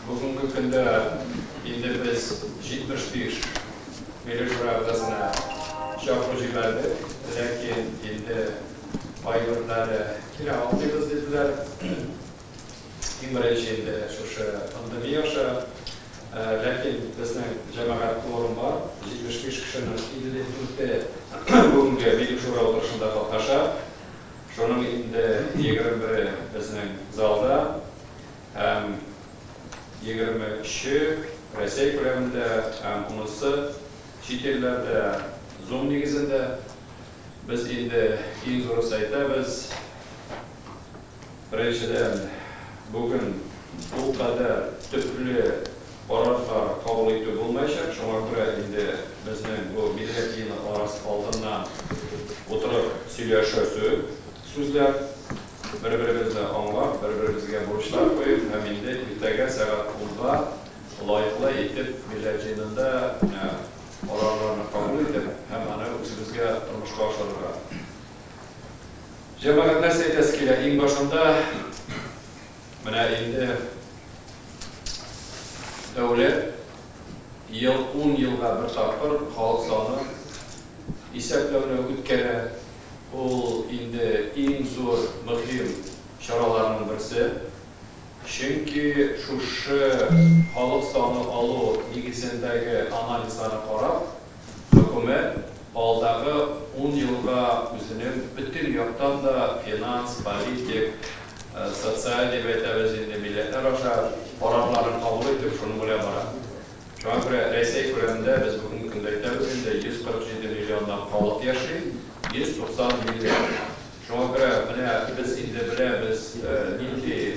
Bugungi kunda endi biz 75 million rabdasini chaqirib yubordik. Lekin endi ayyorlari kela olmaymiz dedilar. Birinchi endi shu pandemiya lekin bizning jamoat forum bor. 75 kishining ildizi bugungi milliy shura o'tirishida qatnashadi. Şunun endi 21 bizning zalda 20 kishi Rossiya ko'lamida unisi chet ellarda Zoom negizida biz endi eng zo'r saytamiz. Birinchidan bugun bu qadar turli qarorlar qabul etib bo'lmaydi. Shunga ko'ra endi bizning bu millatning orasida oldindan o'tirib сөйләшәсез so'zlar bir-birimizni anglab, bir-birimizga burchlar qo'yib, hamda ertaga soat 10da loyiqli etib millatchininda qarorlarni qabul etib, hammani o'zimizga turmushga oshirishga. Jamoat narsa aytasi kerak, eng boshida mana endi davlat 10 yilga bir taqdir xalq soni hisoblovni o'tkazadi. O endi eng zo'r muhim choralarning birisi. Chunki shu xalq soni oluv negizidagi analizlarni qarab, hukumat oldagi 10 yilga o'zining butun yoqdan da finans, politik, sotsial deb aytamiz endi millatlararo qarorlarni qabul etib shuni bilan boradi. Shunga ko'ra Rossiya ko'lamida biz bugungi kunda aytamiz endi 147 milliondan xalq yashaydi. 190 milyon. Şuna göre biz indi bilemiz milliy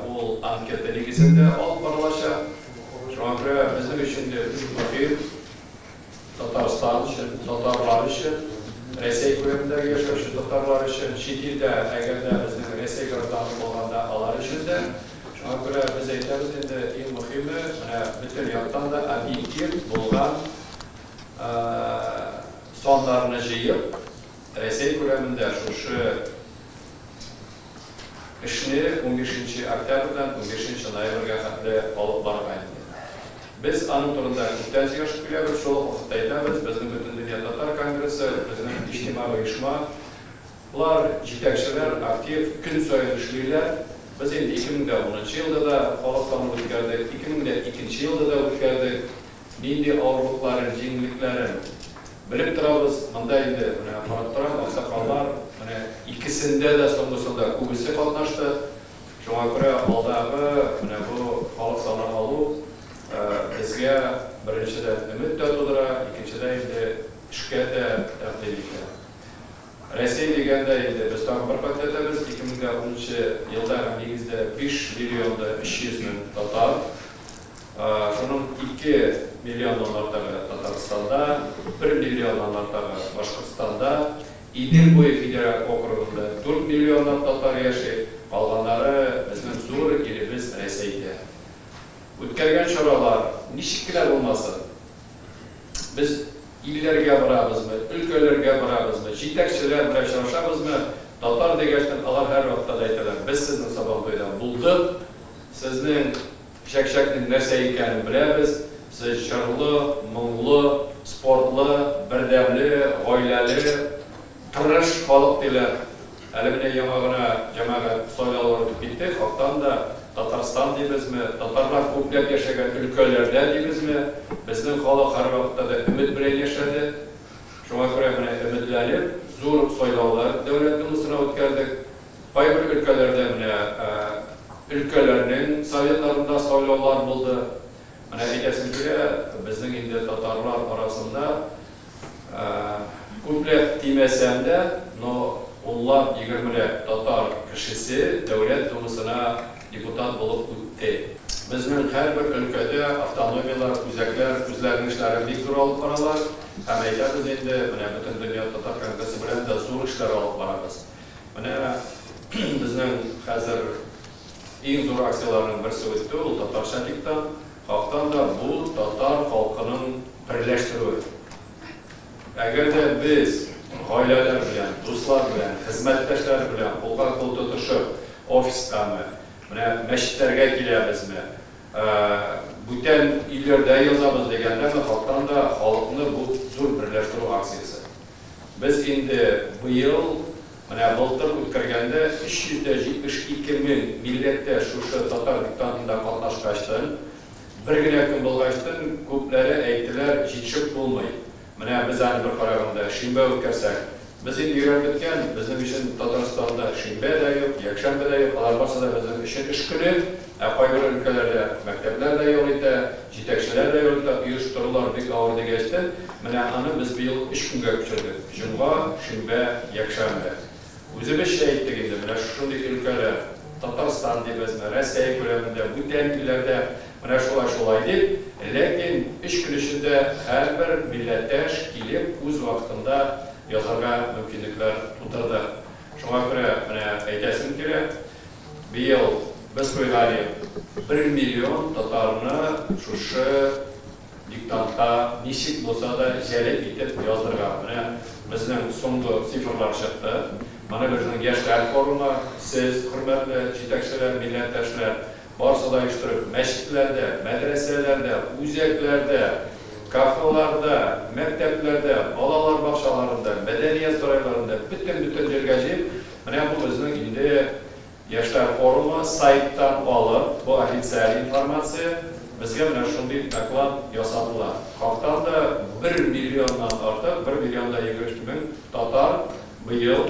ol anketa negizinde alt barlaşa. Şuna göre bizim için de muhim Tatarstan için, Tatarlar için, Rossiya ko'lamidagi yashovchi Tatarlar için, chet elda agarda bizning Rossiya qirg'oqlari bo'lganda alar için de. Şuna göre biz aytamiz endi eng muhimi butun yoqdan da obyektiv bo'lgan sonlarni yig'ib Rossiya ko'lamida shu ishni 15-oktyabrdan 15-noyabrga qadar olib borgan. Biz ana turida o'tkazish yoshib kelamiz, shu vaqtda aytamiz, bizning butun dunyo tatar kongressi, bizning ijtimoiy uyushma, ular yetakchilar aktiv kun sayin ishlaydilar. Biz endi 2010-yilda da Qozog'iston o'tkazdik, 2002-yilda da o'tkazdik. Milliy og'riqlarning yengilliklarini bilib turamiz. Bunda endi qarab turamiz, oqsoqollar ikkisinde de sonrasında ko'pisi qatnashdi. Shunga ko'ra oldagi bu xalq sonini oluv bizga birinchidan umid tug'diradi, ikkinchidan endi ishga taqdim etadi. Rossiya deganda endi biz taqdim bir qat aytamiz, 2010-yilda negizda 5 millionda 500 ming tatar, şunun 2 milyondan ortaya Tataristonda, 1 milyondan ortaya Boshqirdistonda, İdil bo'yi federal okrugida 4 milyondan tatar yashaydi. Qolganlari bizning zo'r elimiz Rossiyada. O'tkazgan choralar nechiklar bo'lmasin. Biz illarga boramizmi, o'lkalarga boramizmi, yetakchilar bilan uchrashamizmi, tatar deganda ular har vaqtda aytadilar, biz sizni Sabonbo'ydan buldik, sizning shak-shakning narsa ekanini bilamiz. Siz chorli, mungli, sportli, birdamli, oilali, tirish xalq deylar. Alimni yamag'ina jamoat saylovlar o'tib ketdi. Xalqdan da Tatariston deymizmi, tatarlar ko'plab yashagan o'lkalarda deymizmi, bizning xalq har vaqtda umid bilan yashadi. Shunga ko'ra umidlanib, zo'r saylovlar davlatimizda o'tkazdik. Qaysi o'lkalarda ülkelerinin sovetlarında saylovlar bo'ldi. Mana aytasimki, bizning endi tatarlar orasida ko'plab demasam-da, o'nlab 20 tatar kishisi davlat dumasına deputat bo'lib o'tdi. Bizning har bir o'lkada avtonomiyalar, o'zaklar, o'zlarining ishlarini bekor olib boralar. Ham aytamiz endi, butun dunyo tatar kongressi bilan da zo'r ishlar olib boramiz. Mana bizning hozir eng zo'r aksiyalarning birisi o'tdi, u tatarchalikdan, xalqdan da bu tatar xalqining birlashtiruvi. Agarda biz oilalar bilan, do'stlar bilan, xizmatdoshlar bilan qo'lga qo'l tutishib, ofisdami, mana masjidlarga kelamizmi, Бүтән үйлердә язабыз дигәндә халыктан да халыкны бу зур берләштерү акциясе. Без инде быел менә былтыр үткәргәндә 372 мең милләттә шушы татар диктантында катнашкачтын. Бер генә көн булгачтын күпләре әйттеләр, җитешеп булмый. Менә без аны бер караганда шимбә үткәрсәк, biz инде өйрәнгән, безнең өчен Татарстанда шимбә дә юк, якшәмбе дә юк, алар барсы да безнең өчен эш көне. Кайбер өлкәләрдә мәктәпләр дә юк иде, җитәкчеләр дә юк иде, оештырулар бик авыр дигәчтә, менә аны без быел 3 көнгә күчердек. Җомга, шимбә, якшәмбе. Үзебезчә әйттек инде, менә шундый өлкәләр, Татарстан дибез, Россия күләмендә, бүтән илләрдә менә шулай дип, ләкин 3 көн эчендә һәрбер милләттәш килеп үз вакытында язарга мөмкинлекләр тудырды. Шуңа күрә менә әйтәсем килә, быел biz куйган 1 миллион татарны шушы диктантка ничек булса да җәлеп итеп яздырга. Менә безнең соңгы цифрлар чыкты. Mana bizning yoshlar forumi, siz hurmatli җитәкчеләр, милләттәшләр, барсы да оештырып, мәчетләрдә, мәдрәсәләрдә, үзәкләрдә, кафеларда, мәктәпләрдә, балалар бакчаларында, мәдәният сарайларында бүтән җиргә җыеп, менә бу безнең инде Яшьләр форумы сайттан алып, бу официаль информация, безгә менә шундый доклад ясадылар. Хактан да 1 миллионнан артык, 1 миллионда 23 мең татар быел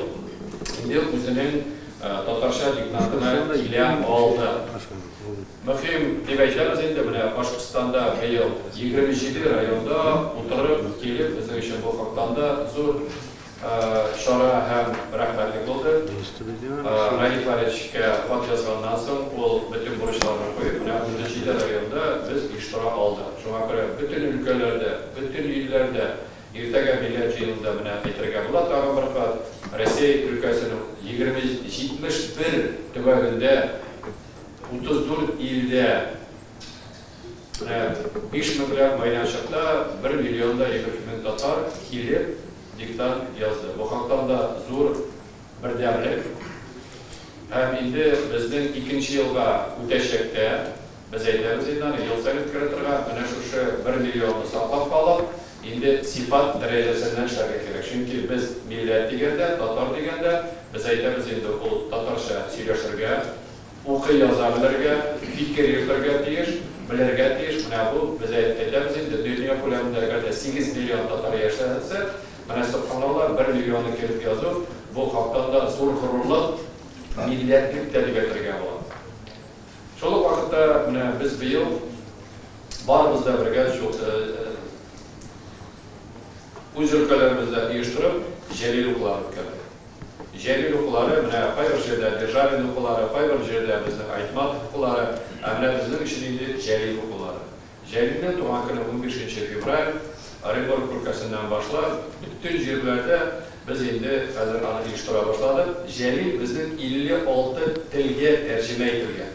инде үзенең татарча диктантына килә алды. Мөһим дип әйтәбез инде, менә Башкортстанда быел 27 районда утырып килеп, безнең өчен бу хактан да зур шара һәм рәхмәтлек булды. Раиф Фаричка хат язганнан соң ул бөтен бурычларын куеп, менә 17 районда без оештыра алдык. Шуңа күрә бөтен өлкәләрдә, бөтен илләрдә иртәгә милләт җыелында менә әйтергә була, тагын бер кат Россия өлкәсенең 71 төбәгендә 34 илдә 5 меңләп майданчыкта 1 миллионда 20 мең татар килеп диктант язды. Бу хактан да зур бер дәвлек. Һәм инде безнең 2нче елга үтәчәктә без әйтәбез инде, ел саен үткәрә торган менә шушы 1 миллионны саклап калып, инде сифат дәрәҗәсеннән эшләргә кирәк. Чөнки без милләт дигәндә, татар дигәндә, без әйтәбез инде ул татарча сөйләшергә, укый яза белергә, фикер йөртергә тиеш, белергә тиеш. Менә бу без әйтәбез инде дөнья күләмендә 8 миллион татар яшәсә, менә субханаллах 1 миллионны килеп язу, бу хактан да зур хурлык, милләтлек дип әйтергә була. Шул вакытта менә без быел барыбыз да бергә үз өлкәләребездә оештырып, җәлил укулар үткәрдек. Җәлил укулары менә кайбер җирдә Державин укулары, кайбер җирдә безнең Айтмат укулары, менә безнең өчен инде җәлил укулары. Җәлилнең туган көне 15 февраль Оренбург өлкәсеннән башлап, бүтән җирләрдә без инде хәзер аны оештыра башладык. Җәлил безнең 56 телгә тәрҗемә ителгән.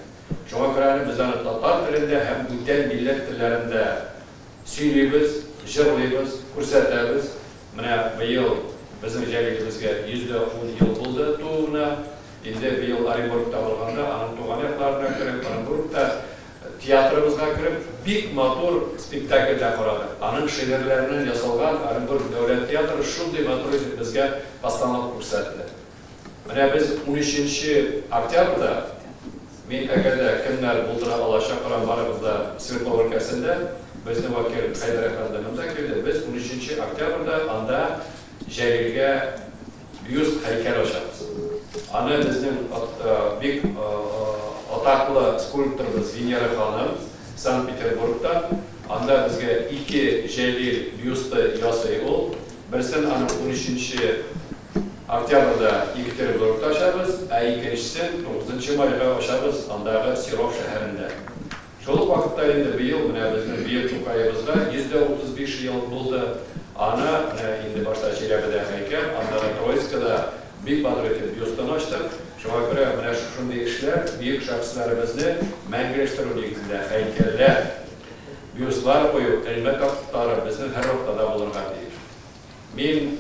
Шуңа күрә без аны татар телендә һәм бүтән милләт телләрендә сөйлибез, җырлыйбыз, күрсәтәбез. Менә быел безнең җәлилебезгә 110 ел булды тууына. Инде быел Оренбургта булганда, аның туган якларына кереп, Оренбургта театрыбызга кереп, бик матур спектакльдә карадык. Аның шигырьләреннән ясалган Оренбург дәүләт театры шундый матур итеп безгә постанова күрсәтте. Менә біз 13 октябрьдә мен әгәрдә кемнәр булдыра алачак барыбызда Свердлов өлкәсендә безнең вәкил Хайдар әфәндемездә килде. Без 13 октябрьдә анда җәлилгә бюст һәйкәл ачабыз. Аны безнең бик атаклы скульпторыбыз Венера ханым Санкт-Петербургта анда безгә 2 җәлил бюсты ясый ул. Берсен аны 13 октябрьдә Екатеринбургта ачабыз, ә икенчесен 9 майга ачабыз андагы Серов шәһәрендә. Шул вакытта инде быел менә безнең Бөек Тукаебызга 135 ел булды. Аны инде башта Чиләбедә һәйкәл, анда Троицкада бик матур итеп бюстын ачтык. Шуңа күрә менә шундый эшләр бөек шәхесләребезне мәңгеләштерү нигезендә һәйкәлләр, бюстлар кую, кәлимә тактары безнең һәр вакытта булырга тиеш. Мин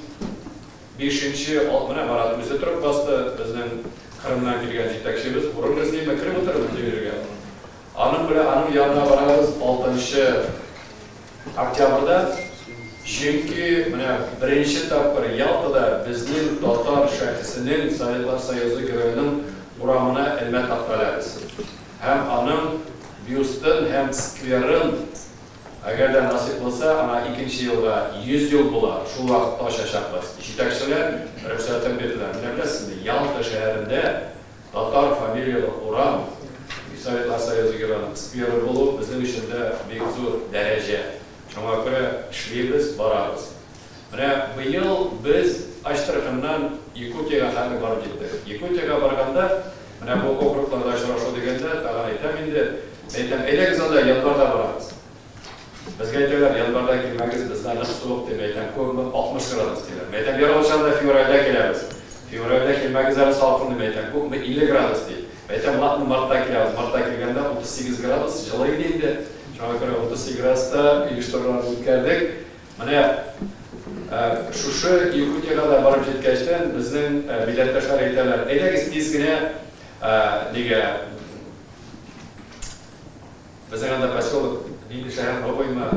5-нче менә Марат үзе торып басты, безнең Кырымнан килгән җитәкчебез, урын эзләмәй кире утырып йөргән. Аның белән аның янына барабыз 6 октябрда. Çünkü birinci tapkır Yaltada bizning Tatar şahsının Sovetlar Soyuzu Giroyinin uğramına elmet aktarlarız. Hem anın büyüstün hem skverin eğer de nasip olsa ama ikinci yılda 100 yıl bular. Şu vakitte şaşakmaz. Jitakçılar rüfsaten verdiler. Ne bilesiniz? Yalta şehrinde Tatar familyalı uğram Sovetlar Soyuzu Giroyinin skveri bulup bizim için de bir zor derece. Şuna göre işleyimiz, bararız. Bu yıl biz Aştırkın'dan Yakutiyaga kadar barıp gittik. Yakutiyaga barganda, bu okruklarda aşırı degende, tağın aytam indi. Aytam, öyle güzelde yıllarda bararız. Bizge aytıyorlar, yıllarda kelmemiz bizden nasıl soğuk değil. Aytam, ko'pmi 60 gradus deyler. Aytam, yer oluşanda fevralda kelamiz. Fevralda kelmemizleri salqın değil. Aytam, ko'pmi 50 gradus değil. Aytam, martda kelamiz. Martda kelganda 38 gradus жылы indi. Şuna göre 38 gradusda ilişkilerden o'tkazdik. Şu Yakutiya'da barıp жеткәчтән bizning millatdoshlar aytadilar, aytag'iz tezgina nega bizning anda poselok deydi shahar qo'yma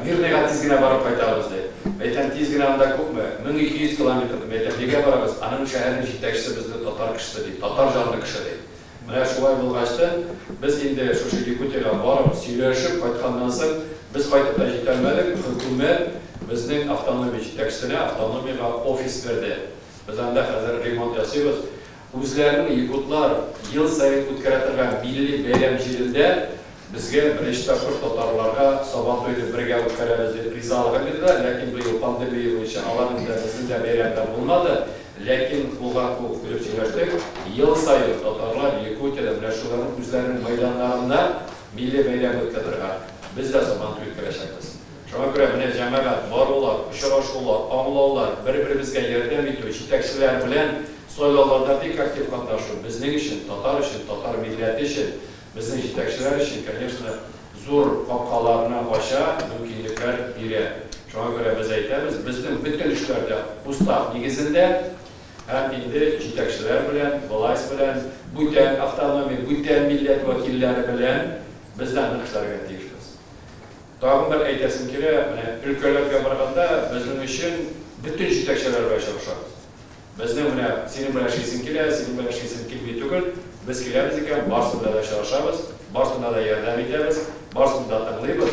Mirnega tezgina barib qaytamiz deydi. Aytam tezgina anda ko'pmi? 1200 kilometr. Aytam nega boramiz? Aning shaharning yetakchisi bizni Tatar kishi deydi. Tatar jonli kishi deydi. Mana shulay bo'lg'achda biz endi shu Yakutiyaga borib, suylashib qaytgandan so'ng biz qaytib jetolmadik. Hukumat bizning avtonomiya yetakchisine avtonomiyaga ofis verdi. Biz anda hozir remont yasaymiz. O'zlarining yakutlar yil sayin o'tkazilgan milliy bayram yilida bizga birinchi taqdir tatarlarga sabah to'yida birga o'tkazamiz deb rizolik bildirdilar. Lekin bu yil pandemiya bo'yicha alamda bizning bayramlar bo'lmadi. Lekin buga ko'p so'rashdik. Yil sayin tatarlar Yakutiyada mana shularning o'zlarining maydonlarida milliy bayram o'tkazilgan. Biz de sabah to'y o'tkazamiz. Şuna göre bine cemaat, varlar, uçuraşlar, anılar, birbirimizge yardım ediyor. Yetakçiler bilen soylallarda pek aktif katlaşıyor. Bizning için, Tatar milleti için, bizning yetakçiler için, конечно, zor kapkalarına başa mümkünlükler biri. Şuna göre biz aytamiz, bizning bütün işlerde ustav negizinde hem indi yetakçiler bilen, vlays bilen, bütün avtonomi, bütün millet vakilleri bilen bizden işlerge tegishmiz. Tağın bir aytasım kere, ülkelerge barganda bizning için bütün yetakçiler bilan çalışamiz. Bizning senin bilan ishlaysan kele, senin bilan ishlaysan kelmay tugul, biz kelamiz ekan, barisi bilan çalışamiz, barisida da yordam etamiz, barisini da tinglaymiz.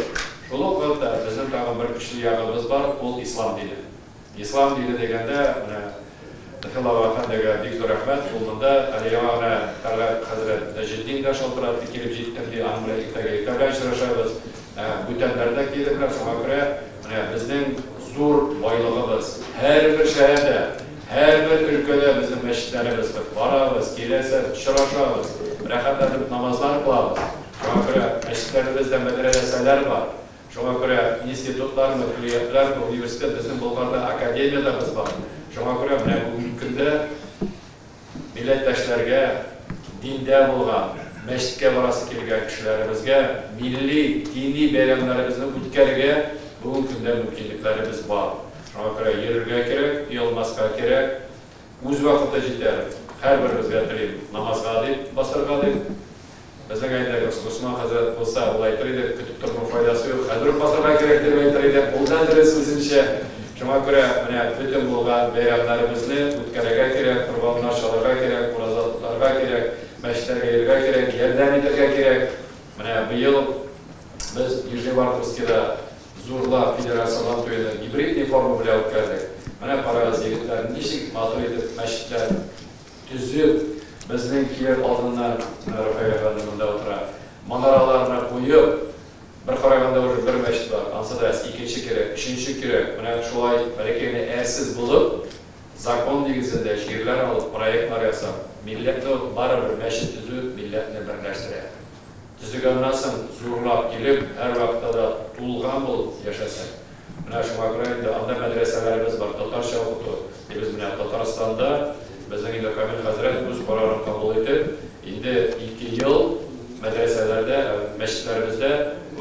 Shul vaqtda bizning tag'in bir kuchli yog'imiz bor, ul islom dini. Islom dini deganda Xilovatxondaga Bekzor Ahmad o'rnida Aliyona Talab Hazrat Tajiddin Dasholtirati kelib jetdi, amri iktaga bilan uchrashamiz. Butanlarda keliblar, shunga ko'ra bizning zo'r boylig'imiz har bir shaharda, har bir ülkede bizning masjidlarimiz bor. Boramiz, kelasiz, uchrashamiz, rohatlanib namozlar qilamiz. Shunga ko'ra masjidlarimizda madrasalar bor. Shunga ko'ra institutlarimiz, kulliyatlar, universitet, bizning Bulg'orda akademiyalarimiz bor. Shunga ko'ra bugungi kunda millatdoshlarga dinda bo'lgan masjidga borasi kelgan kishilarimizga milliy diniy bayramlarimizni o'tkazishga bugungi kunda mumkinliklarimiz bor. Shunga ko'ra yurishga kerak, uyalmasga kerak, o'z vaqtida yetar. Har birimizga tilayim, namozga deb, basirga deb. Bizning aytgan Usmon Hazrat bo'lsa, ular aytadi, kutib turgan foydasi yo'q. Hozir basirga kerak deb aytadi, qo'ldan dirish o'zingcha. Shunga ko'ra, bütün bo'lgan bayramlarimizni o'tkazishga kerak, qurbonlar sholarga kerak, murojaatlarga kerak, masjidlarga yurishga kerak, yordam etishga kerak. Bu yil biz Nijnevartovskda zo'rlab federatsiyalar to'yini gibridniy forma bilan o'tkazdik. Qarag'iz yigitlar nechik ma'qul etib masjidlar tuzib, bizning keyin oldindan Rafael bunda o'tirib, manoralarni qo'yib, bir qaraganda bir masjid bor, ansada ikkinchi kerak, uchinchi kerak. Shulay barakayni ersiz bo'lib, zakon negizida yerlar olib, proyektlar yasab, millatni baribir masjid tuzib, millatni birlashtiradi. Tuzigandan so'ng zo'rlab kelib, har vaqtda to'lg'an bo'lib yashasa. Shunga ko'ra endi anda madrasalarimiz bor, Tatarcha o'qituv. Biz Tataristonda bizning Kamil Hazrat o'z qarorini qabul etib, endi 2 yil madrasalarda, masjidlarimizda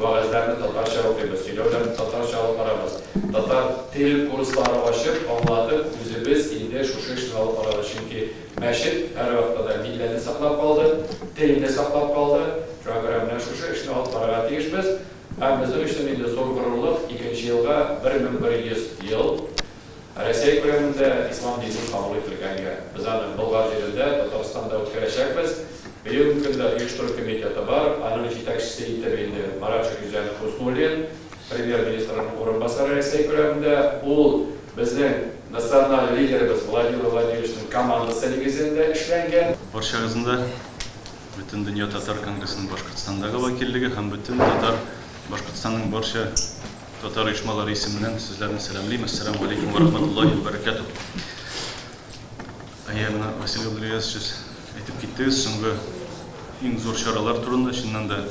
va'zlarni Tatarcha o'qiymiz, so'zlarni Tatarcha o'qiramiz. Tatar til kurslari ochib, anlatib, o'zimiz endi shu ishni olib boramiz. Chunki masjid har vaqtda millatni saqlab qoldi, tilni saqlab qoldi. Shunga ko'ra shu ishni olib boramiz. барырга тиешбез. Һәм безнең өчен инде зур горурлык 2нче елга 1100 ел Россия күләмендә ислам динен кабул ителгәнгә. Без аны Болгар җирендә, Татарстанда үткәрәчәкбез. Бүгенге көндә оештыру комитеты бар, аның җитәкчесе итеп инде Марат Шәрифҗан Хуснуллин, премьер-министрның урынбасары Россия күләмендә. Ул безнең националь лидерыбыз Владимир Владимировичның командасы нигезендә эшләнгән. Баршагызында Бүтән дөнья татар конгрессының Башкортстандагы вәкиллеге һәм бүтән татар Башкортстанның барча татар оешмалары исеменнән сезләрне сәламлыйм. Ассаламу алейкум ва рахматуллахи ва баракатух. Аягына Василий Владимирович әйтеп киттегез, соңгы иң зур чаралар турында, чыннан да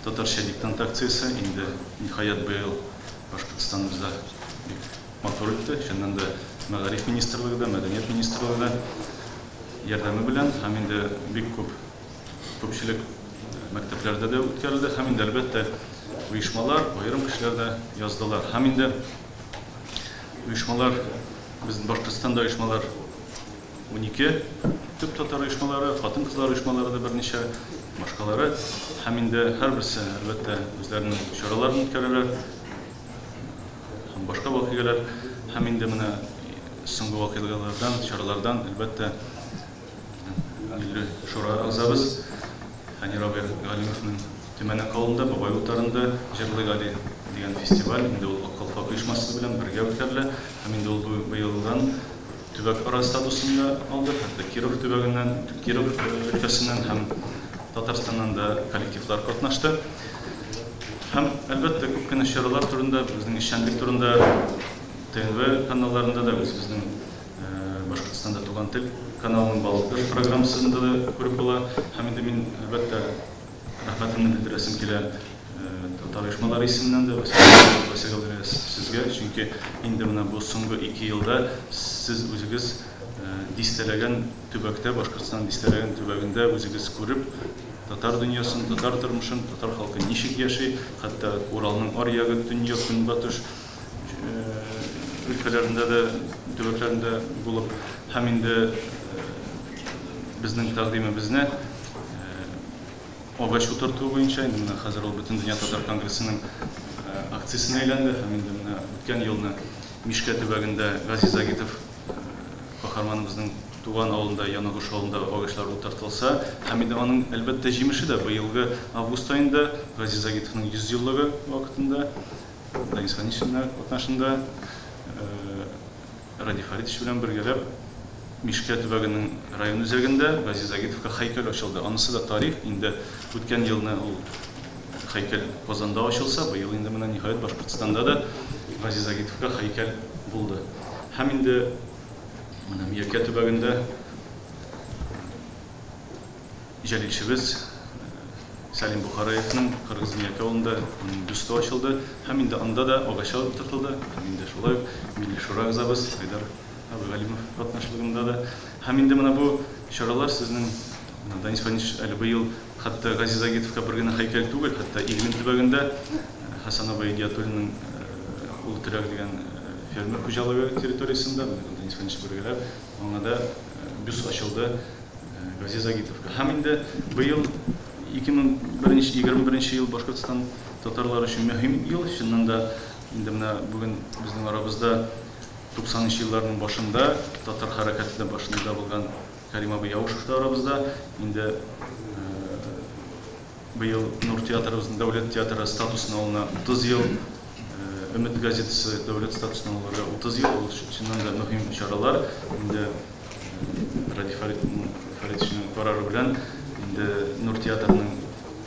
татарча диктант акциясе инде ниһаят быел Башкортстаныбызда матур үтте. Чыннан да Мәгариф министрлыгында, Мәдәният министрлыгында ярдәме белән һәм инде бик күпчелек мәктәпләрдә дә үткәрелде, һәм инде әлбәттә оешмалар, аерым кешеләр дә яздылар. Һәм инде оешмалар, безнең Башкортстанда оешмалар 12 төп татар оешмалары, хатын-кызлар оешмалары да берничә, башкалары. Һәм инде һәрберсе әлбәттә үзләренең чараларын үткәрәләр, һәм башка вакыйгалар. Һәм инде менә соңгы вакыйгалардан, чаралардан әлбәттә Милли шура әгъзабыз Хәнир Абай Галимовның Төмәнәк авылында, Бабай утарында Җырлы Гали дигән фестиваль инде ул Аккалфак оешмасы белән бергә үткәрелә. Һәм инде ул быелдан төбәк ара статусында алды. Хәтта Киров төбәгеннән, Киров өлкәсеннән һәм Татарстаннан да коллективлар катнашты. Һәм әлбәттә күп кенә чаралар турында, безнең эшчәнлек турында ТНВ каналларында да безнең Башкортстанда туган тел каналының балыктыр программасында да күреп була. Һәм инде мин әлбәттә рәхмәтемне белдерәсем килә татар оешмалары исеменнән дә Василий сезгә, чөнки инде менә бу соңгы 2 елда сез үзегез дистәләгән төбәктә, Башкортстан дистәләгән төбәгендә үзегез күреп, татар дөньясын, татар тормышын, татар халкы ничек яши, хәтта Уралның аръягы, төньяк, көнбатыш өлкәләрендә дә, төбәкләрендә булып, һәм инде безнең тәкъдимебезне Агач утырту буенча инде менә хәзер ул Бүтән дөнья татар конгрессының акциясына әйләнде. Һәм инде менә үткән елны Мишкә төбәгендә Газиз Агитов каһарманыбызның туган авылында, Яныгыш авылында агачлар утыртылса, һәм инде аның әлбәттә җимеше дә быелгы август айында Газиз Агитовның 100 еллыгы вакытында Денис Фанишинның катнашында Ради Фаридович белән бергәләп Мишкә төбәгенең район үзәгендә Газиз Агитовка һәйкәл ачылды. Анысы да тарих. Инде үткән елны ул һәйкәл Казанда ачылса, быел инде менә ниһаять Башкортстанда да Газиз Агитовка һәйкәл булды. Һәм инде менә Миякә төбәгендә җәлилчебез Сәлим Бухараевның Кыргыз Миякә авылында бюсты ачылды. Һәм инде анда да агачлар утыртылды. Һәм инде шулай Милли шура әгъзабыз Хайдар Абай Галимов катнашлыгында да. Һәм инде менә бу чаралар сезнең Денис Фаниш әле быел хәтта Газиз Агитовка бер генә һәйкәл түгел, хәтта Иглин төбәгендә Хәсан Абай Идиятуллинның ул Төрәк дигән фермер хуҗалыгы территориясында Денис Фаниш бергәләп аңа да бюст ачылды Газиз Агитовка. Һәм инде быел 2021 ел Башкортстан татарлары өчен мөһим ел. Чыннан да инде менә бүген безнең арабызда 90-нчы елларның башында татар хәрәкәтендә башында булган Кәрим абый Яушев та арабызда. Инде быел Нур театрыбызның дәүләт театры статусын алуына 30 ел, Өмет газетасы дәүләт статусын алуына 30 ел. Ул чыннан да мөһим чаралар. Инде Ради Фаридовичның карары белән инде Нур театрының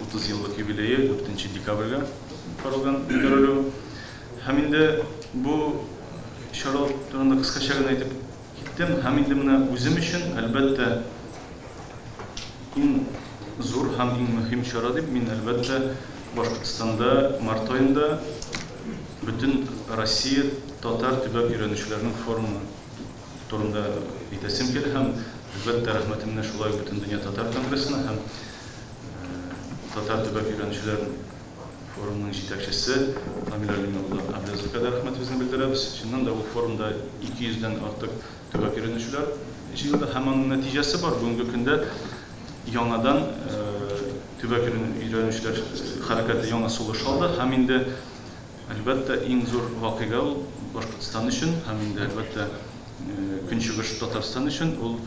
30 еллык юбилее 4 декабрьгә каралган үткәрелү. Һәм инде бу чаралар турында кыскача гына әйтеп киттем. Һәм инде менә үзем өчен әлбәттә иң зур һәм иң мөһим чара дип мин әлбәттә Башкортстанда март айында бүтән Россия татар төбәк өйрәнүчеләренең форумы турында әйтәсем килә. Һәм әлбәттә рәхмәтемне шулай Бүтән дөнья татар конгрессына һәм татар төбәк өйрәнүчеләр форумның җитәкчесе Камил Алимулла Абдязовка да рәхмәтебезне белдерәбез. Чыннан да ул форумда 200-дән артык төбәк өйрәнүчеләр җыелды. Һәм аның нәтиҗәсе бар. Бүгенге көндә яңадан төбәк өйрәнүчеләр хәрәкәте яңа сулыш алды. Һәм инде әлбәттә иң зур вакыйга ул Башкортстан өчен, һәм инде әлбәттә Көнчыгыш Татарстан өчен ул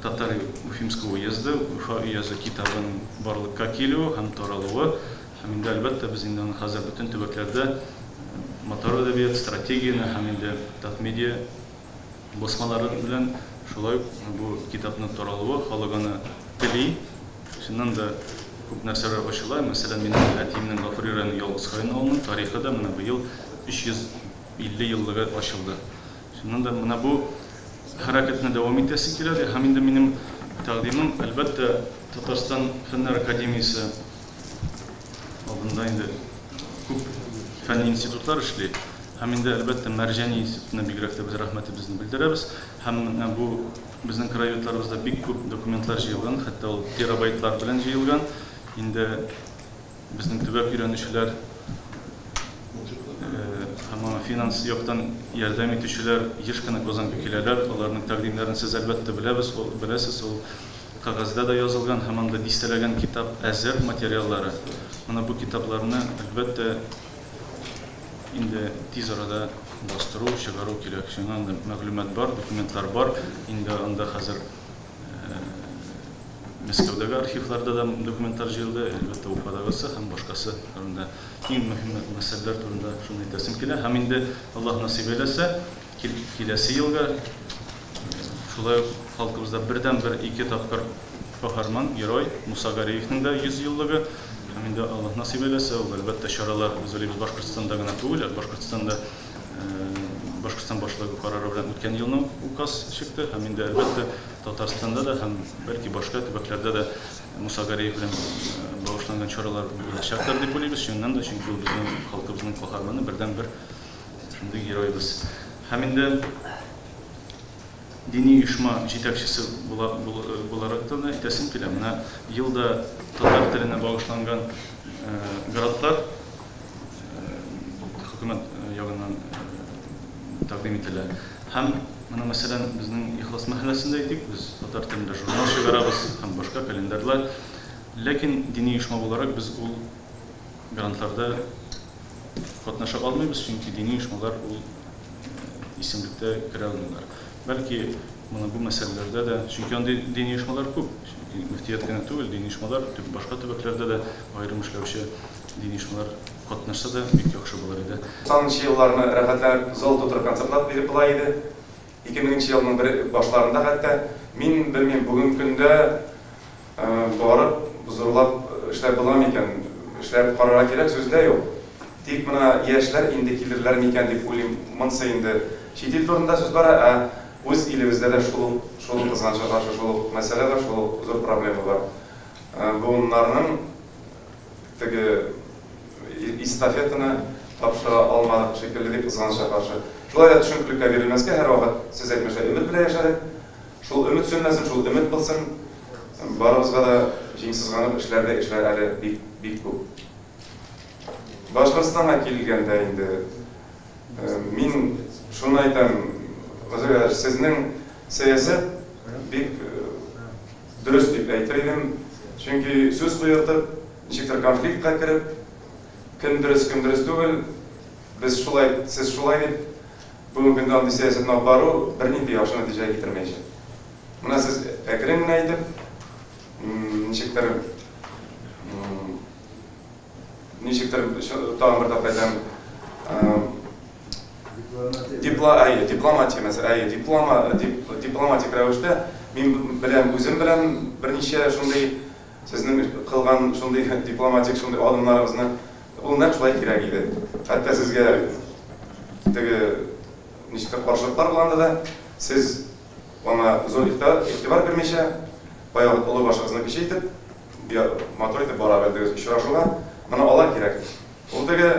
Татар Уфимского уезды, Уфа уезы китабының барлыкка килүе һәм таралуы. Һәм инде әлбәттә без инде хәзер бөтен төбәкләрдә матур әдәбият стратегияны һәм инде Татмедиа басмалары белән шулай бу китапның таралуы халык аны тели. Шуннан да күп нәрсәләр ачыла. Мәсәлән, минем әтиемнең Гафури районы Ялгыз Хайын авылының тарихы да менә быел 350 еллыгы ачылды. Шуннан да менә бу хәрәкәтне дәвам итәсе килә. Һәм инде минем тәкъдимем әлбәттә Татарстан Фәннәр академиясе алдында инде күп фән институтлар эшли. Һәм инде әлбәттә Мәрҗани институтына бигрәк тә без рәхмәтебезне белдерәбез. Һәм бу безнең краеводларыбызда бик күп документлар җыелган, хәтта ул терабайтлар белән җыелган. Инде безнең төбәк өйрәнүчеләр һәм финанс яктан ярдәм итүчеләр еш кына Казанга киләләр. Аларның тәкъдимнәрен сез әлбәттә беләсез. Ул кагазда да язылган, һәм анда дистәләгән китап әзер материаллары. Менә бу китапларны әлбәттә инде тиз арада бастыру, чыгару кирәк. Шуннан да мәгълүмат бар, документлар бар. Инде анда хәзер Мәскәүдәге архивларда да документлар җыелды, әлбәттә Уфадагысы һәм башкасы турында иң мөһим мәсьәләләр турында шуны әйтәсем килә. Һәм инде Аллаһ насыйп итсә, киләсе елга шулай халкыбызда бердән-бер 2 тапкыр каһарман, герой Муса Гариевның да 100 еллыгы. Һәм инде Аллаһ насыйп итсә, ул әлбәттә чаралар үзлебез Башкортстанда гына түгел, Башкортстанда Башкортстан башлыгы карары белән үткән елның указ чыкты. Һәм инде әлбәттә Татарстанда да һәм бәлки башка төбәкләрдә дә Муса Гариев белән багышланган чаралар булачактыр дип уйлыйбыз. Шуннан да чөнки ул безнең халкыбызның каһарманы, бердән-бер шундый геройбыз. Һәм инде дини оешма җитәкчесе буларак та әйтәсем килә. Менә елда татар теленә багышланган грантлар хөкүмәт ягыннан тәкъдим ителә. Һәм менә мәсәлән безнең Ихлас мәхәлләсендә әйтик, без татар телендә журнал чыгарабыз һәм башка календарьлар. Ләкин дини оешма буларак без ул грантларда катнаша алмыйбыз, чөнки дини оешмалар ул исемлектә керә алмыйлар. Бәлки менә бу мәсьәләләрдә дә, чөнки андый дини оешмалар күп. Мөфтият кенә түгел, дини оешмалар башка төбәкләрдә дә аерым эшләүче дини оешмалар катнашса да бик яхшы булыр иде. 90-нчы елларны рәхәтләнеп зал тутырып концертлар биреп була иде. 2000-нче елның башларында хәтта мин белмим, бүген көндә барып зурлап эшләп була микән, эшләп карарга кирәк сүздә юк. Тик менә яшьләр инде килерләр микән дип уйлыйм. Монсы инде чит ил турында сүз бара, үз илебездә дә шул кызганычка шул мәсьәлә бар, шул зур проблема бар. Bunların istafetini tapşıra almadık şekilde deyip kızganışa karşı. Şulay da düşünkülükle verilmezke her vakit siz etmişler ümit bile yaşadık. Şul ümit sönmesin, şul ümit bilsin. Barımızga da jingsizganıp işlerde işler әлі bik bu. Башкортстанга келгенде инде мин шуны айтам, өзү сезнең саясат бик дөрес дип әйтер идем. Чөнки сүз куертып, ничектер конфликтка кирип, кем дөрес түгел, без шулай, сез шулай дип бүгенге көндә андый сәясәтне алып бару бернинди яхшы нәтиҗә китермәячәк. Менә сез әкрен генә әйтеп, ничектер тагын бер тапкыр әйтәм, дипломатия мәсьәләсе, дипломатик рәвештә мин белән үзем белән берничә шундый сезнең кылган шундый дипломатик шундый адымнарыгызны ул нәкъ шулай кирәк иде. Хәтта сезгә теге ничектер каршылыклар булганда да сез аңа зур игътибар бирмичә, баягы олы башыгызны кичәйтеп, матур итеп бара белдегез очрашуга, моны ала кирәк. Ул теге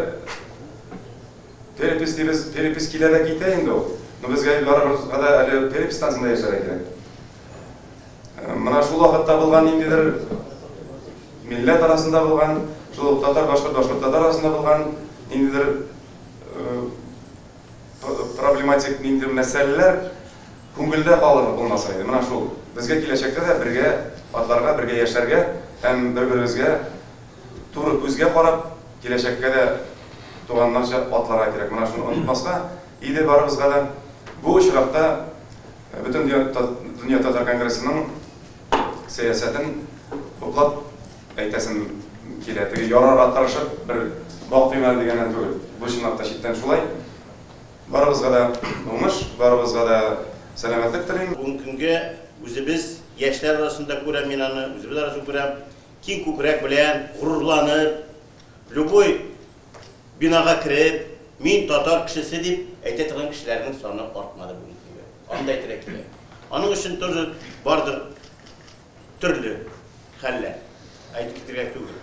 перепис килә китә инде ул. Но безгә барыбызга да әле перепис станциясында яшәргә кирәк. Менә шул вакытта булган ниндидер милләт арасында булган, шул татар башкорт татар арасында булган ниндидер проблематик ниндидер мәсьәләләр күңелдә калыр булмаса иде. Менә шул безгә киләчәктә дә бергә атларга, бергә яшәргә hem bir-birimizge туры көзге қарап, келешекке де туғаннарша атларға керек. Мына шуны unutmasqa, иде барыбызга да бу очракта бүтүн Dünya Tatar Kongresining siyosatini to'plab aytasim keladi. Yararga qarashib bir baqtıymal degenden түгел. Bu şunaqta şitten şulay. Barыбызга да уңыш, barыбызга да selametlik tileyim. Bugünkü özümüz yaşlar arasında görəm men аны, özümüz arasında görəm, keng ko'krak bilan g'ururlanib, любой binaga kirib, men Tatar kişisi deb aytadigan kishilarning soni ortmadi bugungi. Anda aytaylik. Onun için bardır türlü haller. Aytib ketmek түгел.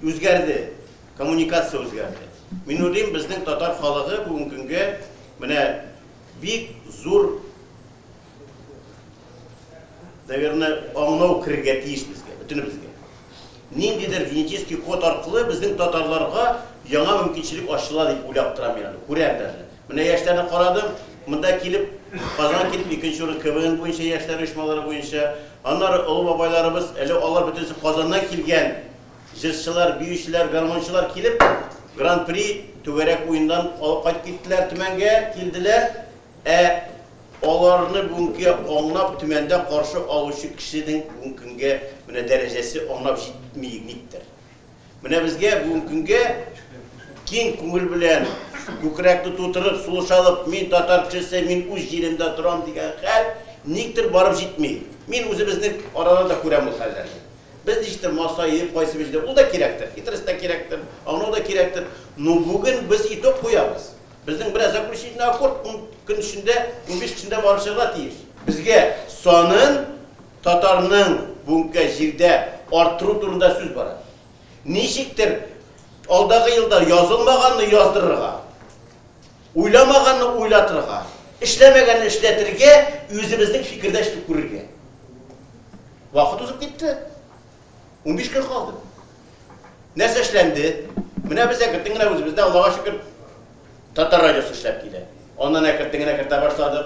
Үзгәрде, kommunikasiya үзгәрде. Мен ойлаймын, bizning Tatar халыгы бүгенге күнгә менә бик зур, наверное, аңлау кирергә тиеш безгә, бөтенебезгә. Ниндидер генетический код аркылы безнең татарларга яңа мөмкинчелек ачыла дип уйлап торам мен аны. Күрәм дә. Менә яшьләрне карадым, монда килеп, Казанга килеп икенче урын КВН буенча яшьләр оешмалары буенча, аннары олы бабайларыбыз, әле алар бөтенсе Казаннан килгән җырчылар, биючеләр, гармончылар килеп, Гран-при түгәрәк уендан алып кайтып киттеләр, Төмәнгә килделәр. Аларны бүгенге аңлап Төмәндә каршы алучы кешенең бүгенге көнгә менә дәрәҗәсе аңлап җитмәйгәндер. Менә безгә бүгенге көнгә киң күңел белән күкрәкне тутырып, сулыш алып, мин татар кешесе, мин үз җиремдә торам дигән хәл никтер барып җитми. Мин үзебезнең араларда күрәм ул хәлләрне. Biz işte masayı, kaysı bizde, o da kirektir. İtirisi de kirektir, onu da kirektir. No bugün biz itok koyarız. Bizden biraz yaklaşık akort, 10 gün içinde, 15 gün içinde barışırlar değil. Bizge sonun, Tatarının bugünkü jirde artırı durumda söz var. Neşiktir, aldığı yılda yazılmağanını yazdırırga, uylamağanını uylatırga, işlemegeni işletirge, özümüzün fikirdeşlik kururge. Vakit uzup gitti. 15 gün kaldı. Ne seçlendi? Mine bize kırttığına özümüzde Allah'a şükür Tatar radyosu işlep giydi. Ondan kırttığına başladık.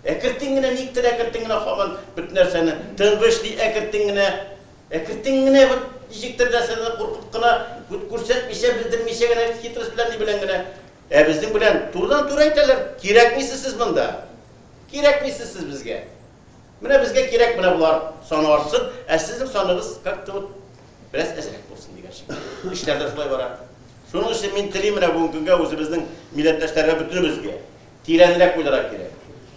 Kırttığına niktir, kırttığına falan bütün seni tınvışlı kırttığına diyecektir de seni korkutkına kursetmişe, bildirmişe gene hitres bilen ne bilen gene. Bizim bilen turdan tur aytalar. Kirek misiniz siz bunda? Kirek misiniz siz bizge? Mine bizge kirek mine bular sonu artsın. Sizin sonunuz biraz ezerek olsun diye gerçekten. İşlerde şulay var. Şunun için men tileyim bugünkü özümüzün milletleşlerine bütünümüzge tirendirek oylarak gerek.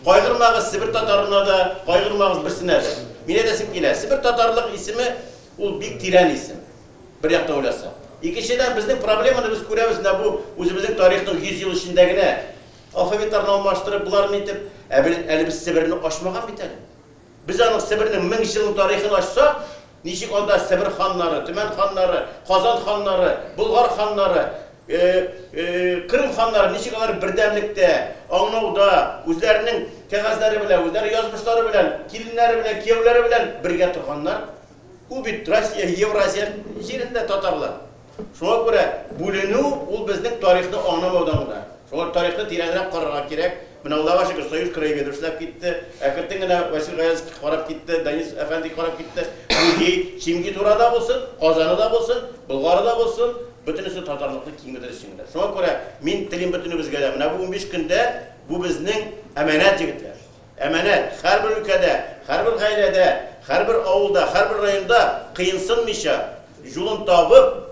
Kaygırmağız Sibir Tatarına da, kaygırmağız birisine de. Mine desim ki, Sibir Tatarlık ismi o bir tiren isim. Bir yakta oylasa. İkinciden bizden problemini biz görüyoruz bu özümüzün tarihinin 100 yıl içindekine alfabetlerini almıştırıp bularını itip elimiz Sibir'ini aşmagan bitelim. Biz onun Sibir'inin 1000 yılın tarihini açsak, nişik onda Sibir xanları, Tümen xanları, Kazan xanları, Bulgar xanları, Kırım xanları nişik onları birdemlikte, Ağnavda, özlerinin kağızları bilen, özleri yazmışları bilen, kilinleri bilen, kiyevleri bilen birge turganlar. Bu bir Rusya, Evrasiya yerinde Tatarlar. Şuna göre bölünü ol bizning tarixni anlamaudan da. Şuna tarixni tirenrep qararga kerak. Мен Allah'a şükür Soyuz Kırayı'ya dürüstlep gitti. Ekirtine Vasil Gayaz qarab gitti, Deniz Efendi qarab gitti. Bugi, Çimgi Tura'da olsun, Kazan'da olsun, Bulgar'da olsun, bütünüsü Tatarlıklı kiyimdir içindir. Şuna göre men tilim bütünümüzge de. Bu 15 günde bu bizning emanet yigitler. Emanet her bir ülkede, her bir gayrede, her bir avulda, her bir rayonda kıyınsınmışa yolun tabıp